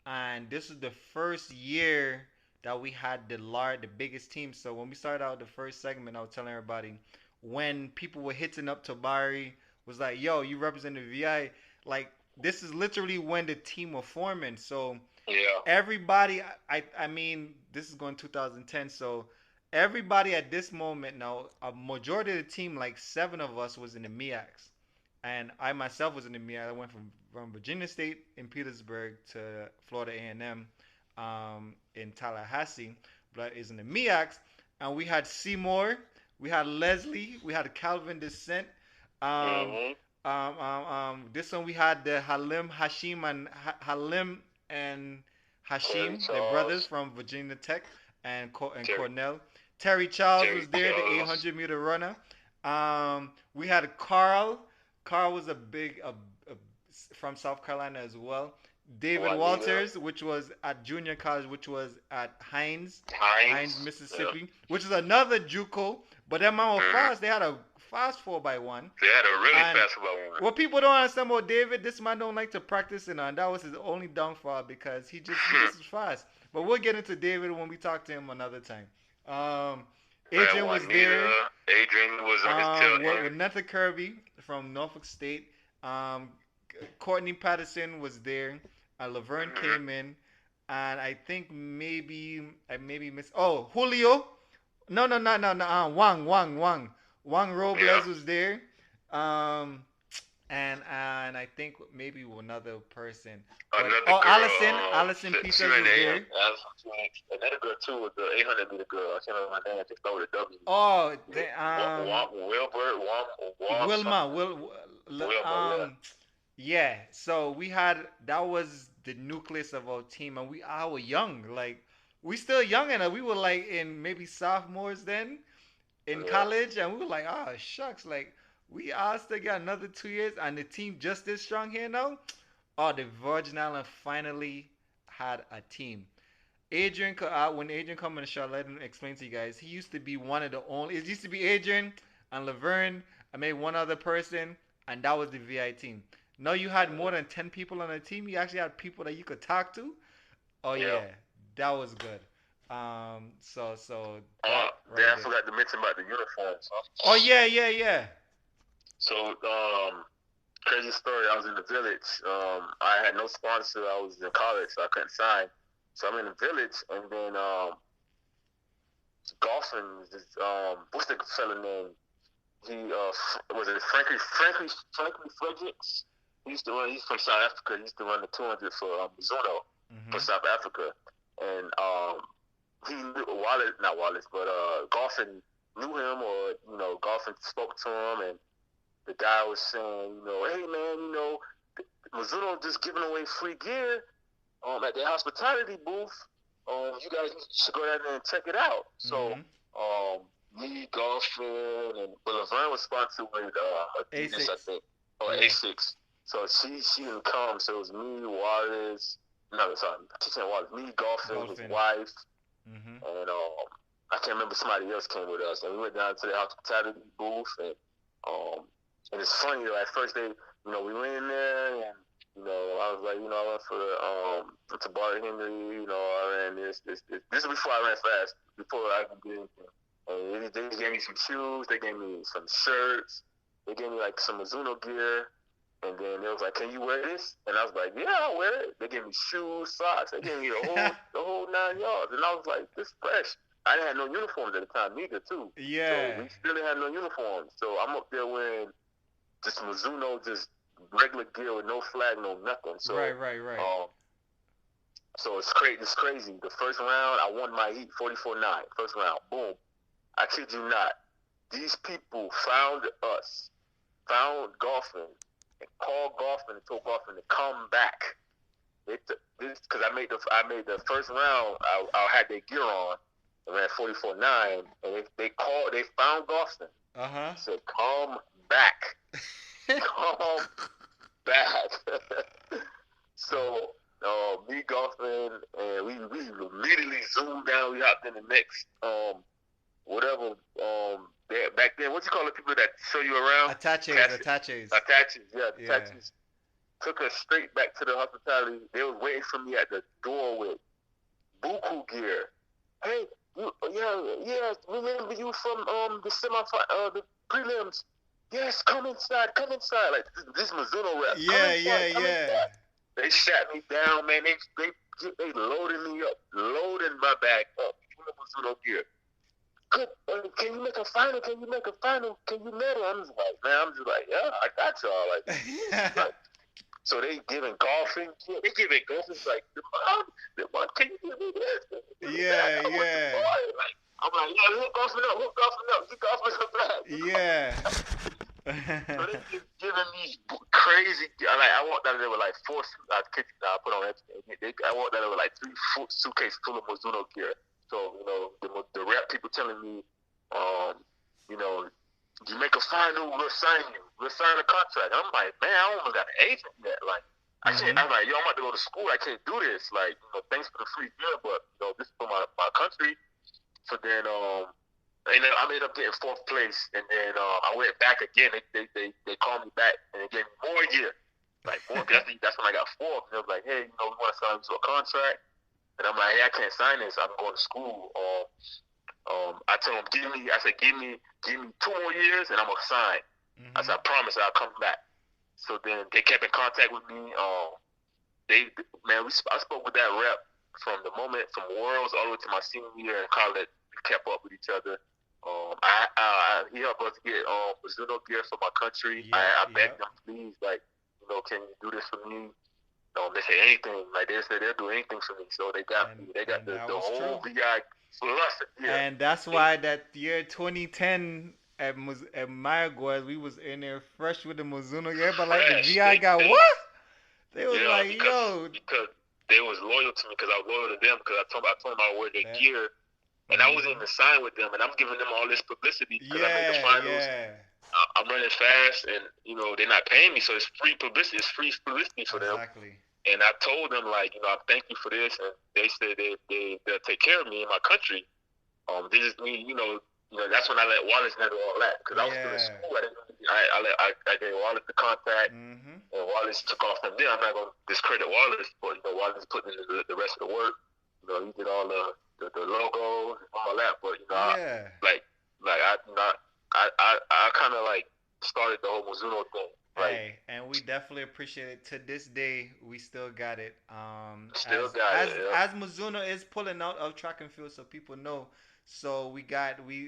S1: and this was the first year that we had the biggest team. So when we started out the first segment, I was telling everybody when people were hitting up Tabarie, was like, "Yo, you represent the VI." Like this is literally when the team was forming. So
S2: Yeah.
S1: everybody, I mean, this is going 2010, so everybody at this moment now, a majority of the team, like 7 of us, was in the MEACs, and I myself was in the MEAC. I went from Virginia State in Petersburg to Florida A&M in Tallahassee, but is in the MEACs, and we had Seymour, we had Leslie, we had Calvin Descent. Um,
S2: Mhm.
S1: this one we had the Halim and
S2: Terry
S1: Hashim, the brothers
S2: Charles,
S1: from Virginia Tech and
S2: Terry
S1: Cornell. Terry Charles
S2: Terry
S1: was there, the
S2: Charles,
S1: 800-meter runner. We had Carl. Carl was a from South Carolina as well. David
S2: Juanita,
S1: Walters, which was at junior college, which was at Hines,
S2: Hines. Yeah.
S1: Mississippi, which is another JUCO. But that man was
S2: Mhm.
S1: fast. They had a fast 4x1.
S2: They had a really
S1: And
S2: fast one.
S1: what people don't understand about David, this man don't like to practice, and that was his only downfall because he just was fast. But we'll get into David when we talk to him another time. Um,
S2: Man,
S1: Adrian was there.
S2: Juanita, Adrian was on his tail
S1: With
S2: end.
S1: Netha Kirby from Norfolk State. Um, Courtney Patterson was there. Laverne
S2: Mhm.
S1: came in, and I think maybe I maybe missed. Oh, Julio. No, no, no, no, no. Wang
S2: Yeah.
S1: Robles was there. Um, and I think maybe another person. But
S2: Another
S1: oh,
S2: girl,
S1: Allison
S2: she
S1: Peters
S2: ran
S1: was
S2: the
S1: there.
S2: another girl too was the 800-meter girl. I can't remember my name. I think that was a W.
S1: Oh,
S2: Wilbert,
S1: Wilma,
S2: something. Wilma, yeah.
S1: um, yeah. So we had that was the nucleus of our team, and I were young, like we still young, and we were like in maybe sophomores then in
S2: Yeah.
S1: college, and we were like, oh shucks, like we all still got another 2 years, and the team just this strong here now. Oh, the Virgin Island finally had a team. When Adrian come in the show, let him explain to you guys. He used to be one of the only. It used to be Adrian and Laverne. I made one other person, and that was the VI team. Now you had more than 10 people on the team. You actually had people that you could talk to. Oh
S2: Yeah.
S1: yeah, that was good. So
S2: Uh,
S1: that
S2: then
S1: right
S2: I
S1: there.
S2: forgot to mention about the uniforms.
S1: Oh
S2: Huh?
S1: yeah, yeah, yeah.
S2: So, crazy story. I was in the village. I had no sponsor. I was in college, so I couldn't sign. So I'm in the village, and then golfing. What's the fella name? He was it Frankie Fredericks. He used to run. He's from South Africa. He used to run the 200 for Mizuno for
S1: Mhm.
S2: South Africa, and he knew Wallace, not Wallace, but golfing knew him, or golfing spoke to him, and the guy was saying, hey man, Mizuno just giving away free gear at their hospitality booth. You guys should go down there and check it out. So,
S1: Mhm.
S2: me, Golfin, and but Laverne was sponsored with Adidas, I
S1: A6.
S2: think, or
S1: Yeah.
S2: A6. So she didn't come. So it was me, Wallace. No, sorry, I keep saying Wallace. Me, Golfin, his
S1: Golfing.
S2: wife,
S1: Mhm.
S2: and I can't remember somebody else came with us. And we went down to the hospitality booth, um, and it's funny though. At first we went in there and I was like, I went for the Tabarie Henry, I ran this. This is before I ran fast, before I could get anything. And they gave me some shoes, they gave me some shirts, they gave me like some Mizuno gear, And then they was like, "Can you wear this?" And I was like, "Yeah, I'll wear it." They gave me shoes, socks. They gave me the whole 9 yards. And I was like, "This fresh." I didn't have no uniforms at the time either, too. So
S1: Yeah.
S2: we still didn't have no uniforms. So I'm up there wearing just Mizuno, just regular gear with no flag, no nothing.
S1: Right, right, right.
S2: So it's crazy. It's crazy. The first round, I won my heat 44-9. First round, boom. I kid you not. These people found us, found golfing, and called golfing and told golfing to come back. This because I made the first round. I had their gear on. I ran 44-9, and they found golfing. Said, "Come back, come back." So me golfing, and we immediately zoomed down. We hopped in the next whatever back then. What you call the people that show you around?
S1: Attaches.
S2: Yeah, attaches. Took us straight back to the hospitality. They were waiting for me at the door with buku gear. Hey, yeah, remember you from the the prelims? Yes, come inside. Like this Mizuno rep. Come inside. They sat me down, man. They loaded me up, loading my bag up. Mizuno gear. Good. Can you make a final? Can you medal? I'm just like, yeah, I got y'all. Like, so they giving golfing. They giving golfing like, the mom, can you give me this?
S1: Yeah.
S2: Like, I'm like, yeah, hook golfing up. You golfing up back.
S1: Yeah.
S2: So they just giving me crazy. I walked out of there with like four. I put on everything. I walked out of there with like 3 suitcases full of Mizuno gear. So the rep people telling me, you make a final, we'll sign you. We'll sign a contract. I'm like, man, I almost got an agent yet. Like, I can't. I'm like, yo, I'm about to go to school. I can't do this. Like, thanks for the free gear, but this is for my country. So then, and then I ended up getting 4th place, and then I went back again. They called me back, and they gave me more gear. Like, more. That's when I got 4th. And they was like, hey, we want to sign you to a contract. And I'm like, hey, I can't sign this. I'm going to school. I told them, give me 2 more years, and I'm gonna sign. I said, I promise, I'll come back. So then they kept in contact with me. I spoke with that rep from the moment from Worlds all the way to my senior year in college. We kept up with each other. He helped us get Mizuno gear for my country. I begged them, please, like, can you do this for me? They say anything. Like, they said they'll do anything for me. So they got me. They got the whole VI philosophy. Yeah.
S1: And that's why that year 2010 at Mayagüez, we was in there fresh with the Mizuno gear, but like the VI got what? They was like, yo.
S2: Because they was loyal to me because I was loyal to them because I told them I wear their gear. And I was in the sign with them, and I'm giving them all this publicity because I made the finals. I'm running fast, and they're not paying me, so it's free publicity. It's free publicity for them.
S1: Exactly.
S2: And I told them, like, I thank you for this, and they said they'll take care of me in my country. This is me, that's when I let Wallace handle all that because I was still in school. I gave Wallace the contact, and Wallace took off from there. I'm not gonna discredit Wallace, but Wallace put in the rest of the work. He did all the logo and all that, but I kind of like started the whole Mizuno thing. Like,
S1: hey, and we definitely appreciate it. To this day, we still got it. As Mizuno is pulling out of track and field, so people know. So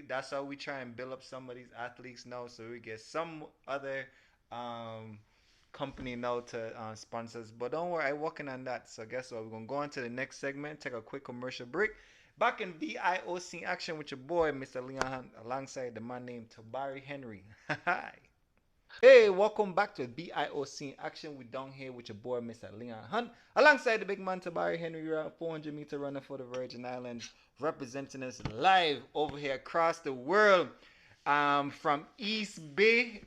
S1: that's how we try and build up some of these athletes now, so we get some other company now to sponsor us. But don't worry, I'm working on that. So guess what? We're gonna go on to the next segment, take a quick commercial break. Back in VIOC action with your boy, Mr. Leon Hunt, alongside the man named Tabarie Henry. Hi. Hey, welcome back to VIOC action. We're down here with your boy, Mr. Leon Hunt, alongside the big man Tabarie Henry, 400-meter runner for the Virgin Islands, representing us live over here across the world. From East Bay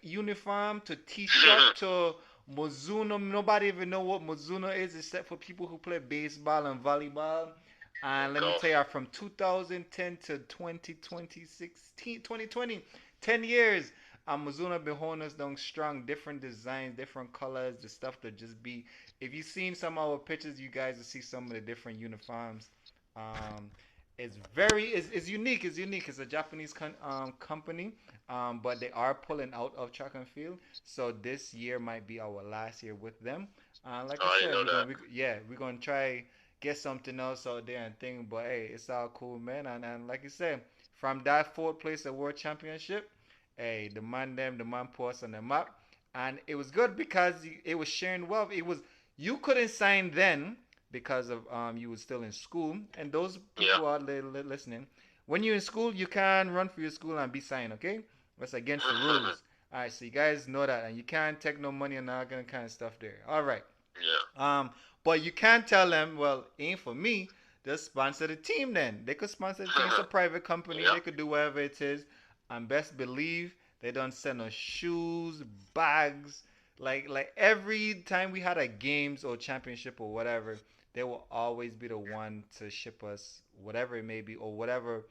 S1: uniform to T-shirt to Mizuno. Nobody even know what Mizuno is except for people who play baseball and volleyball. And let me tell you, from 2010 to 2020, 10 years, Mizuno been holding us down strong, different designs, different colors, the stuff to just be. If you've seen some of our pictures, you guys will see some of the different uniforms. it's unique. It's unique. It's a Japanese company, but they are pulling out of track and field. So this year might be our last year with them. Like I
S2: Oh, I didn't
S1: said,
S2: know that.
S1: we're gonna try get something else out there and thing. But hey, it's all cool, man. And like you said, from that fourth place at World Championship, hey, the man put us on the map, and it was good because it was sharing wealth. It was you couldn't sign then because of you were still in school, and those
S2: Yeah.
S1: people out there listening, when you're in school, you can't run for your school and be signed. Okay, that's against the rules. All right, so you guys know that, and you can't take no money and all that kind of stuff there. All right.
S2: Yeah.
S1: But you can't tell them, well, ain't for me. Just sponsor the team then. They could sponsor the team. It's a private company.
S2: Yeah.
S1: They could do whatever it is. And best believe they don't send us shoes, bags. Like every time we had a games or championship or whatever, they will always be the one to ship us whatever it may be or whatever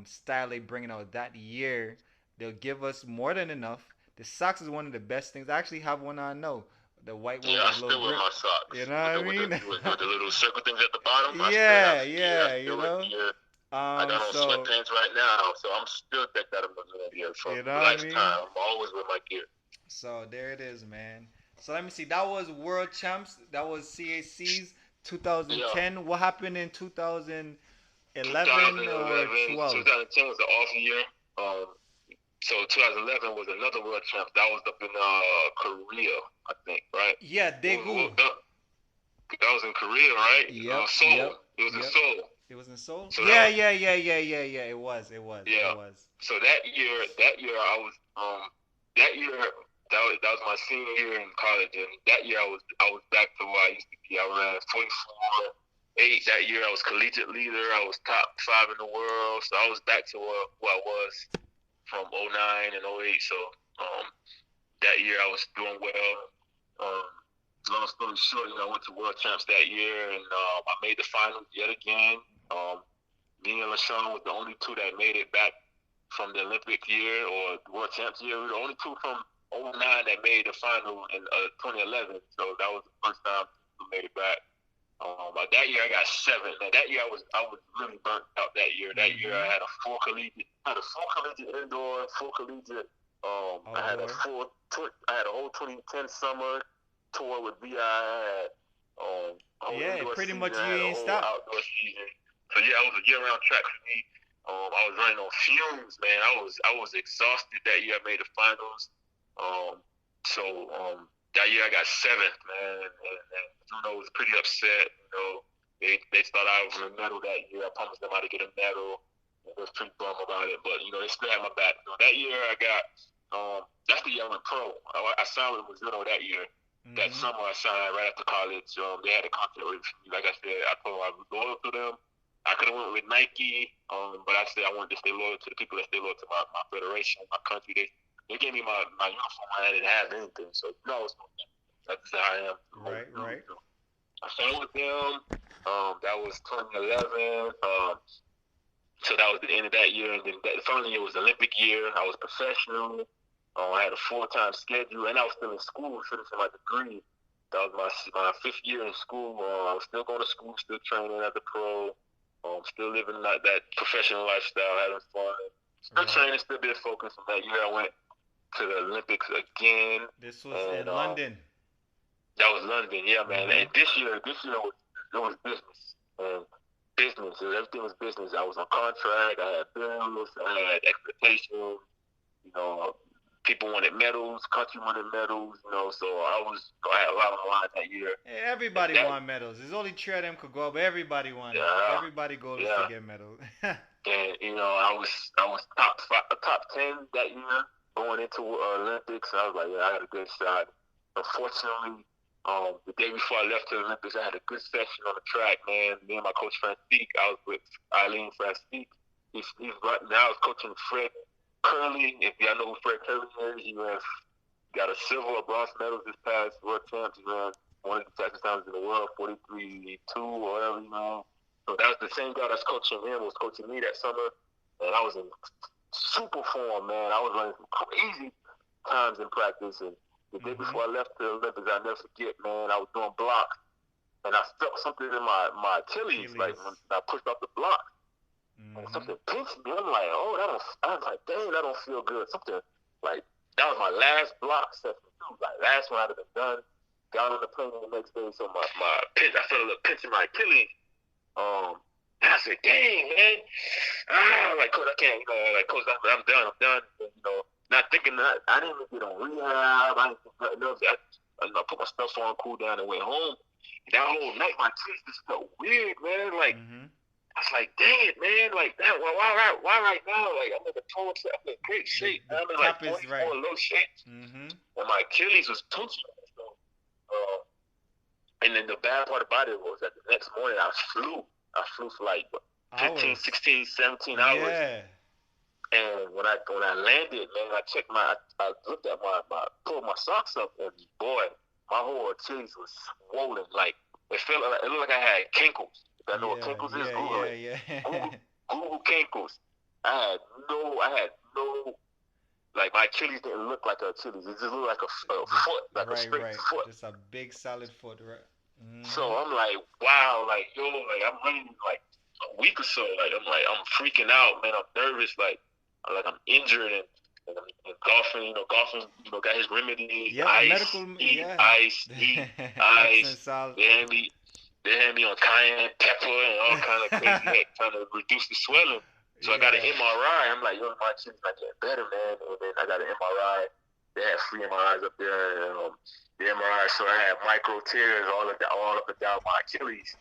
S1: style they bringing out that year. They'll give us more than enough. The socks is one of the best things. I actually have one on now, the white one
S2: Yeah,
S1: with
S2: I
S1: a little
S2: still wear
S1: grip.
S2: my
S1: You
S2: socks
S1: know what
S2: with
S1: I
S2: the with the
S1: mean?
S2: with the little circle things at the bottom. I still have
S1: Yeah,
S2: the gear. I
S1: yeah, you
S2: still wear
S1: know.
S2: gear. I got on
S1: So
S2: sweatpants right now, so I'm still decked out of my gear from
S1: you know what I mean.
S2: lifetime. I'm always with my gear.
S1: So there it is, man. So let me see. That was World Champs. That was CAC's
S2: Yeah.
S1: 2010. What happened in 2011 or
S2: 2011,
S1: 12?
S2: 2010 was an off year. Um, so 2011 was another world champ. That was up in Korea, I think, right?
S1: Yeah, Daegu.
S2: That was in Korea, right?
S1: Yep,
S2: Seoul.
S1: yep,
S2: It was in
S1: yep.
S2: Seoul.
S1: It was in Seoul.
S2: So that
S1: Yeah,
S2: was
S1: yeah, yeah, yeah, yeah, yeah. It was. It was. It
S2: yeah.
S1: was.
S2: So that was my senior year in college, and that year I was back to where I used to be. I ran 44.8 that year. I was collegiate leader. I was top 5 in the world. So I was back to where I was from '09 and '08. So um, that year I was doing well. Um, long story short, I went to World Champs that year, and I made the finals yet again. Um, Me and LaShawn was the only two that made it back from the Olympic year or World Champs year. We were the only two from '09 that made the final in 2011. So that was the first time we made it back. But that year I got 7. Now that year I was really burnt out that year. That year I
S1: Mm-hmm.
S2: had a full collegiate indoor, full collegiate. I had a
S1: Outdoor.
S2: I had a whole 2010 summer tour with VI. I had a whole
S1: Yeah,
S2: indoor
S1: pretty
S2: season.
S1: much
S2: I
S1: you
S2: had a
S1: ain't
S2: whole
S1: stopped.
S2: outdoor season. So yeah, it was a year-round track for me. I was running on fumes, man. I was exhausted that year. I made the finals. Um, so that year I got 7th, man, and Juno was pretty upset. They thought I was gonna medal that year. I promised them I'd get a medal. I was pretty bummed about it, but they still had my back. So that year I got that's the year I went pro. I signed with Mizuno that year. That
S1: Mm-hmm.
S2: summer I signed right after college. They had a contract with me. Like I said, I told them I was loyal to them. I could have went with Nike, but I said I wanted to stay loyal to the people that stay loyal to my federation, my country. They gave me my uniform. I didn't have anything, so that's how I am.
S1: Right, right.
S2: I signed with them. That was 2011. So that was the end of that year, and then the following year was the Olympic year. I was professional. I had a full-time schedule, and I was still in school, finishing my degree. That was my 5th year in school. I was still going to school, still training as a pro. Still living that professional lifestyle, having fun. Still
S1: Right.
S2: training, still being focused. And that year I went to the Olympics again,
S1: This was
S2: and
S1: in London.
S2: that was London. Yeah, man.
S1: Mm-hmm.
S2: And this year was business. And business. Everything was business. I was on contract. I had bills. I had expectations. You know, people wanted medals. Country wanted medals. So I had a lot on the line that year.
S1: Hey, everybody won medals. There's only 3 of them could go, but everybody won it.
S2: Yeah,
S1: Everybody goal is to
S2: yeah.
S1: get medals.
S2: And I was top 10 that year going into Olympics. I was like, yeah, I had a good shot. Unfortunately, the day before I left to the Olympics, I had a good session on the track, man. Me and my coach Francisque, I was with Eileen Francisque. He's right now coaching Fred Curley. If y'all know who Fred Curley is, got a silver or bronze medal this past World Champs. He ran one of the fastest times in the world, 43.2 or whatever. So that was the same guy that's coaching him was coaching me that summer, and I was in super form, man. I was running some crazy times in practice, and the day before I left the Olympics, I'll never forget, man. I was doing blocks, and I felt something in my Achilles, like when I pushed off the block. and
S1: Mm-hmm.
S2: something pinched me. I'm like, oh, that don't. I was like, dang, that don't feel good. Something like that was my last block session too. Like last one I'd have been done. Got on the plane the next day, so my pinch, I felt a little pinch in my Achilles. And I said, dang, man. Like, coach, I can't, like, coach, I'm done, I'm done. And, not thinking that I didn't even get on rehab. I didn't think nothing else. I put my stuff on, cool down, and went home. And that whole night, my cheeks just felt weird, man. Like,
S1: Mm-hmm.
S2: I was like, dang it, man. Like, that, why right now? Like, I'm in the total, I'm in great
S1: The
S2: shape.
S1: the
S2: I'm in like
S1: cap is
S2: 44
S1: right.
S2: low shape.
S1: Mm-hmm.
S2: And my Achilles was pinching. So, uh, and then the bad part about it was that the next morning I flew. I flew for like what, 15,
S1: Hours.
S2: 16, 17 hours.
S1: Yeah.
S2: And when I landed, man, I looked at pulled my socks up, and boy, my whole Achilles was swollen. Like it looked like I had kinkles. If I know what
S1: Yeah.
S2: kinkles is,
S1: Yeah.
S2: Google
S1: Yeah.
S2: it.
S1: Yeah.
S2: Google, Google kinkles. I had no, like my Achilles didn't look like an Achilles. It just looked like a
S1: Just
S2: foot, like a
S1: right.
S2: straight
S1: Right.
S2: foot.
S1: Just a big solid foot. Right.
S2: So
S1: Mm-hmm.
S2: I'm like, wow, like yo, like I'm running like a week or so. I'm freaking out, man. I'm nervous, like I'm injured and golfing, golfing, got his remedies,
S1: Yep.
S2: ice,
S1: Medical.
S2: heat,
S1: Yeah.
S2: ice, heat,
S1: Epsom
S2: ice.
S1: salt.
S2: They had me, they had me on cayenne pepper and all kind of crazy heck trying to reduce the swelling. So I got an
S1: Yeah.
S2: MRI. I'm like, yo, my chin's not getting better, man. And then I got an MRI. They had free MRIs up there. And, the MRI, so I had micro tears all up and down my Achilles.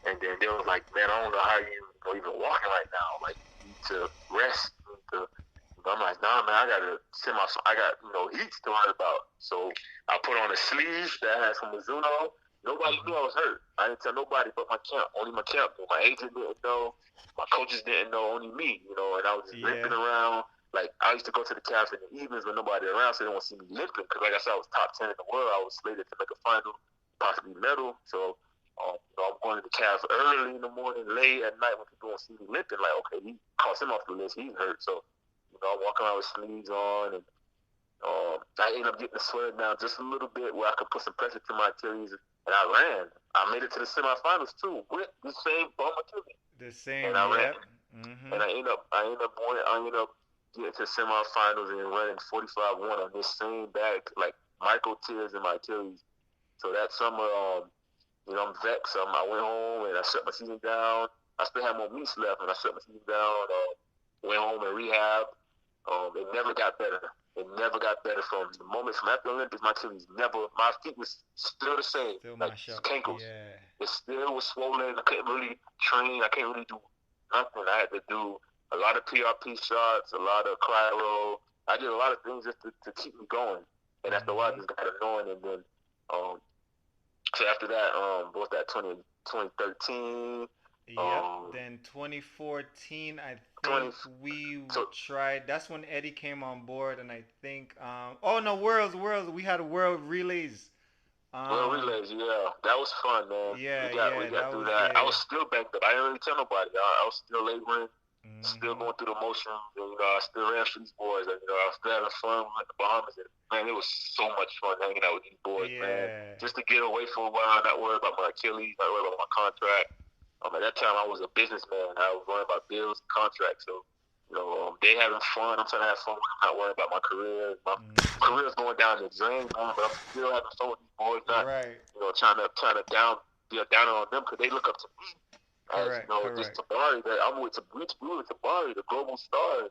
S2: And then they was like, man, I don't know how you even walking right now. Like, you need to rest. You need to, I'm like, nah, man, I got, heat to worry about. So I put on a sleeve that I had from Mizuno. Nobody
S1: Mm-hmm.
S2: knew I was hurt. I didn't tell nobody but my camp. Only my camp knew. My agent didn't know. My coaches didn't know. Only me, and I was just
S1: Yeah.
S2: limping around. Like, I used to go to the camps in the evenings when nobody around, so they don't see me limping. Because, like I said, I was top 10 in the world. I was slated to make a final, possibly medal. So, I'm going to the calves early in the morning, late at night when people don't see me limping. Like, okay, he crossed him off the list. He's hurt. So, I'm walking around with sleeves on, and I ended up getting the swelling down just a little bit where I could put some pressure to my Achilles, and I ran. I made it to the semifinals too with the same bum Achilles,
S1: The
S2: and
S1: same.
S2: I ran,
S1: Yep. Mm-hmm.
S2: and I ended up getting to the semifinals and running 45-1 on this same bag, like micro tears in my Achilles. So that summer, I'm vexed. I went home and I shut my season down. I still had more meets left, and I shut my season down. Went home and rehab. It never got better. It never got better from the moment from after the Olympics. My Achilles never. My feet was still the same,
S1: Still
S2: like
S1: mash up.
S2: ankles.
S1: Yeah.
S2: It still was swollen. I couldn't really train. I couldn't really do nothing. I had to do a lot of PRP shots, a lot of cryo. I did a lot of things just to keep me going. And after a while, I
S1: Mm-hmm.
S2: just got annoying. And then, so after that, what was that, 2013?
S1: Yep. Then 2014, I
S2: 20,
S1: think we
S2: so
S1: tried. That's when Eddie came on board, and I think. Oh no, worlds. We had world relays.
S2: Well,
S1: Um.
S2: relays, yeah, that was fun, man.
S1: Yeah.
S2: We
S1: Yeah.
S2: got
S1: That
S2: through
S1: was
S2: that. I
S1: the.
S2: was still banged up. I didn't really tell nobody. I was still laboring, still
S1: Mm-hmm.
S2: going through the motions, and I still ran for these boys. And I was still having fun with the Bahamas. And man, it was so much fun hanging out with these boys, man.
S1: Yeah.
S2: Just to get away for a while, not worry about my Achilles, not worry about my contract. At that time, I was a businessman. I was worrying about bills and contracts. So, they having fun. I'm trying to have fun with them, not worrying about my career. My
S1: Mm-hmm.
S2: career's going down the drain, man, but I'm still having fun with these boys, not,
S1: Right.
S2: trying to be down on them because they look up to me as,
S1: Correct.
S2: this
S1: Correct.
S2: Tabarie that we with Tabarie, the global star.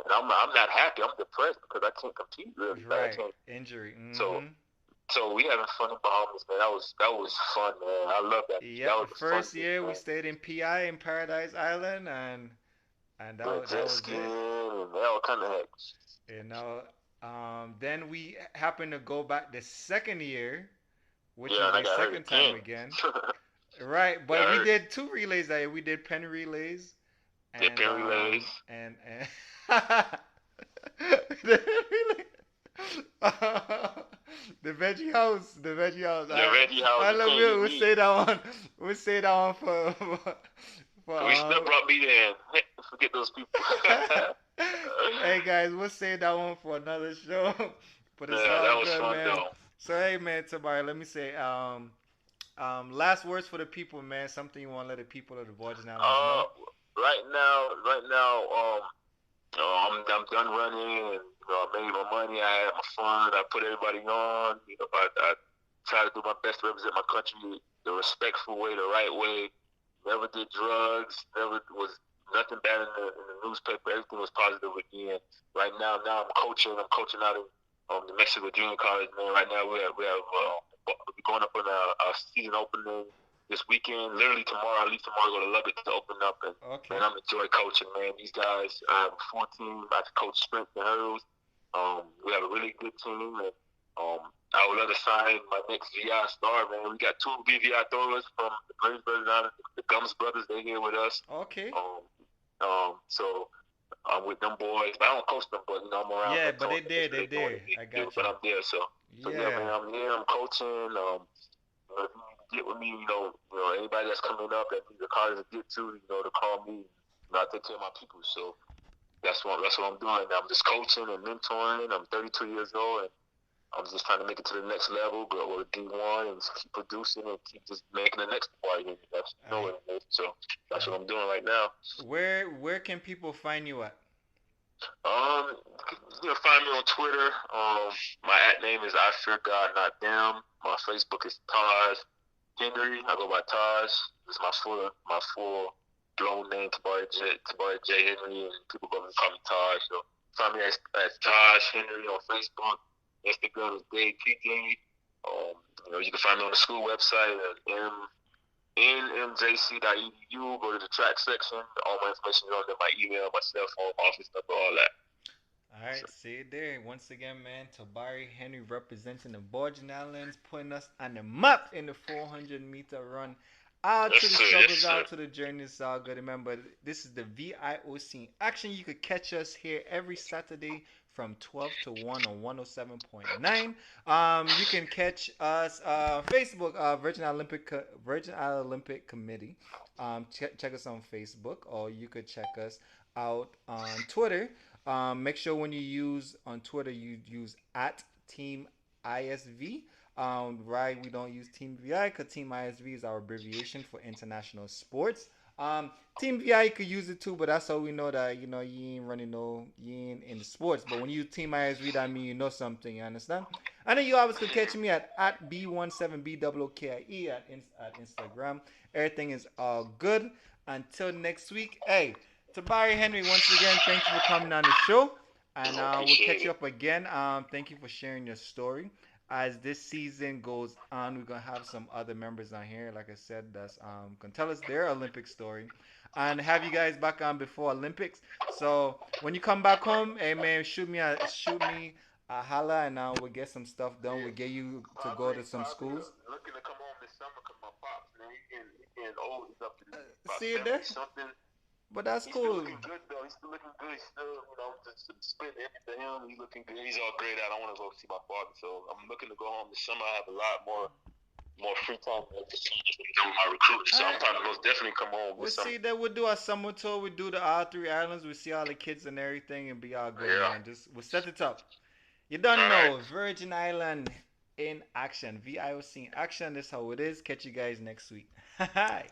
S2: And I'm not happy. I'm depressed because I can't compete really. Like, I
S1: Right.
S2: can't.
S1: Injury.
S2: So,
S1: Mm-hmm.
S2: so we having fun in Bahamas, man. That was fun, man. I love that. That
S1: Yep.
S2: was a fun
S1: First
S2: year,
S1: year we
S2: man.
S1: stayed in PI in Paradise Island, and
S2: Like
S1: that
S2: jet
S1: was
S2: skiing
S1: it.
S2: and all kind of heck.
S1: You know. Then we happened to go back the second year, which
S2: Yeah,
S1: is
S2: and I
S1: the
S2: got hurt
S1: second time
S2: again.
S1: again. Right,
S2: Got
S1: but we
S2: hurt.
S1: did two relays that year. We did pen relays
S2: Did
S1: and
S2: pin relays.
S1: and the relay. The veggie house.
S2: The Reggie House,
S1: I
S2: you
S1: love
S2: can't
S1: it.
S2: eat
S1: We'll
S2: meat.
S1: say that one. We'll say that one for
S2: We still brought meat in. Forget those people.
S1: Hey guys, we'll say that one for another show. But it's
S2: Yeah,
S1: all
S2: that was
S1: good,
S2: fun
S1: man.
S2: though.
S1: So hey man, Tabari, let me say last words for the people, man. Something you want to let the people of the Virgin Islands
S2: Uh,
S1: know.
S2: I'm done running, and I made my money. I had my fun. I put everybody on. I try to do my best to represent my country the respectful way, the right way. Never did drugs. Never was nothing bad in the newspaper. Everything was positive again. Now I'm coaching. I'm coaching out of the Mexico Junior College. Man, right now we're going up on our season opening this weekend. Literally tomorrow. I leave tomorrow, go to Lubbock to open up, and man,
S1: Okay.
S2: I'm enjoy coaching. Man, these guys. I have a full team. I coach sprint and hurdles. We have a really good team, and I would love to sign my next VI star, man. We got two VVI throwers from the Greensboro United, the Gums brothers. They here with us.
S1: Okay.
S2: Um, so I'm with them boys. But I don't coach them, but I'm around
S1: Yeah, but they
S2: mentoring them. That's
S1: there.
S2: what
S1: They
S2: they're doing.
S1: there. I
S2: Yeah,
S1: got
S2: but
S1: you.
S2: I'm there. So yeah, man.
S1: Yeah.
S2: I'm here. I'm coaching. If you need to get with me, anybody that's coming up that needs a college to get to call me. I take care of my people. So that's what I'm doing. I'm just coaching and mentoring. I'm 32 years old, and I'm just trying to make it to the next level, go with D1, and just keep producing and keep just making the next party. And that's
S1: I
S2: what it is. So that's
S1: I
S2: what I'm doing right now.
S1: where can people find you at?
S2: Find me on Twitter. My at name is I Fear God Not Them. My Facebook is Taj Henry. I go by Taj. It's my full blown name, Tabarie J Henry, and people go and call me Taj. So find me as Taj Henry on Facebook. Instagram is Dave PJ. You can find me on the school website at nmjc.edu. Go to the track section. All my information is on there. My email, my cell phone, office number, all that.
S1: All right, see it there. Once again, man, Tabarie Henry representing the Virgin Islands, putting us on the map in the 400-meter run. Out
S2: Yes,
S1: to the
S2: sir. Yes,
S1: struggles,
S2: sir.
S1: out to the journey. It's all good. Remember, this is the VIOC in action. You could catch us here every Saturday from 12 to 1 on 107.9. You can catch us Facebook, Virgin Island Olympic Committee. Check us on Facebook, or you could check us out on Twitter. Make sure when you use on Twitter, you use at Team ISV. Right, we don't use Team VI because Team ISV is our abbreviation for international sports. Team VI you could use it too, but that's how we know that you ain't running you ain't in the sports. But when you use Team ISV, that means you know something. You understand? And then you always could catch me at B17BOOKIE at Instagram. Everything is all good. Until next week, hey, Tabarie Henry, once again, thank you for coming on the show. And
S2: I
S1: we'll
S2: appreciate
S1: catch you
S2: it.
S1: up again. Thank you for sharing your story. As this season goes on, we're gonna have some other members on here, like I said, that's gonna tell us their Olympic story, and have you guys back on before Olympics. So when you come back home, hey man, shoot me a holla, and we'll get some stuff done. We'll
S2: Yeah,
S1: get you to go
S2: probably
S1: to some
S2: probably
S1: schools.
S2: looking to come home this summer because my pops, man, he getting old. He's up to about
S1: See it there,
S2: 70 something.
S1: but that's
S2: He's still
S1: cool.
S2: looking good though. He's still looking good. He's still, just split into him. He's looking good. He's all grayed out. I want to go see my father, so I'm looking to go home this summer. I have a lot more free time this summer just done with my recruiting,
S1: All
S2: so I'm
S1: right.
S2: trying to most definitely come home
S1: We'll
S2: this summer.
S1: see that we'll do our summer tour. We do the all three islands. We see all the kids and everything, and be all good,
S2: Yeah.
S1: man. Just we'll set it up. You don't
S2: All right.
S1: know Virgin Island in action, VIOC in action. This is how it is. Catch you guys next week. Hi.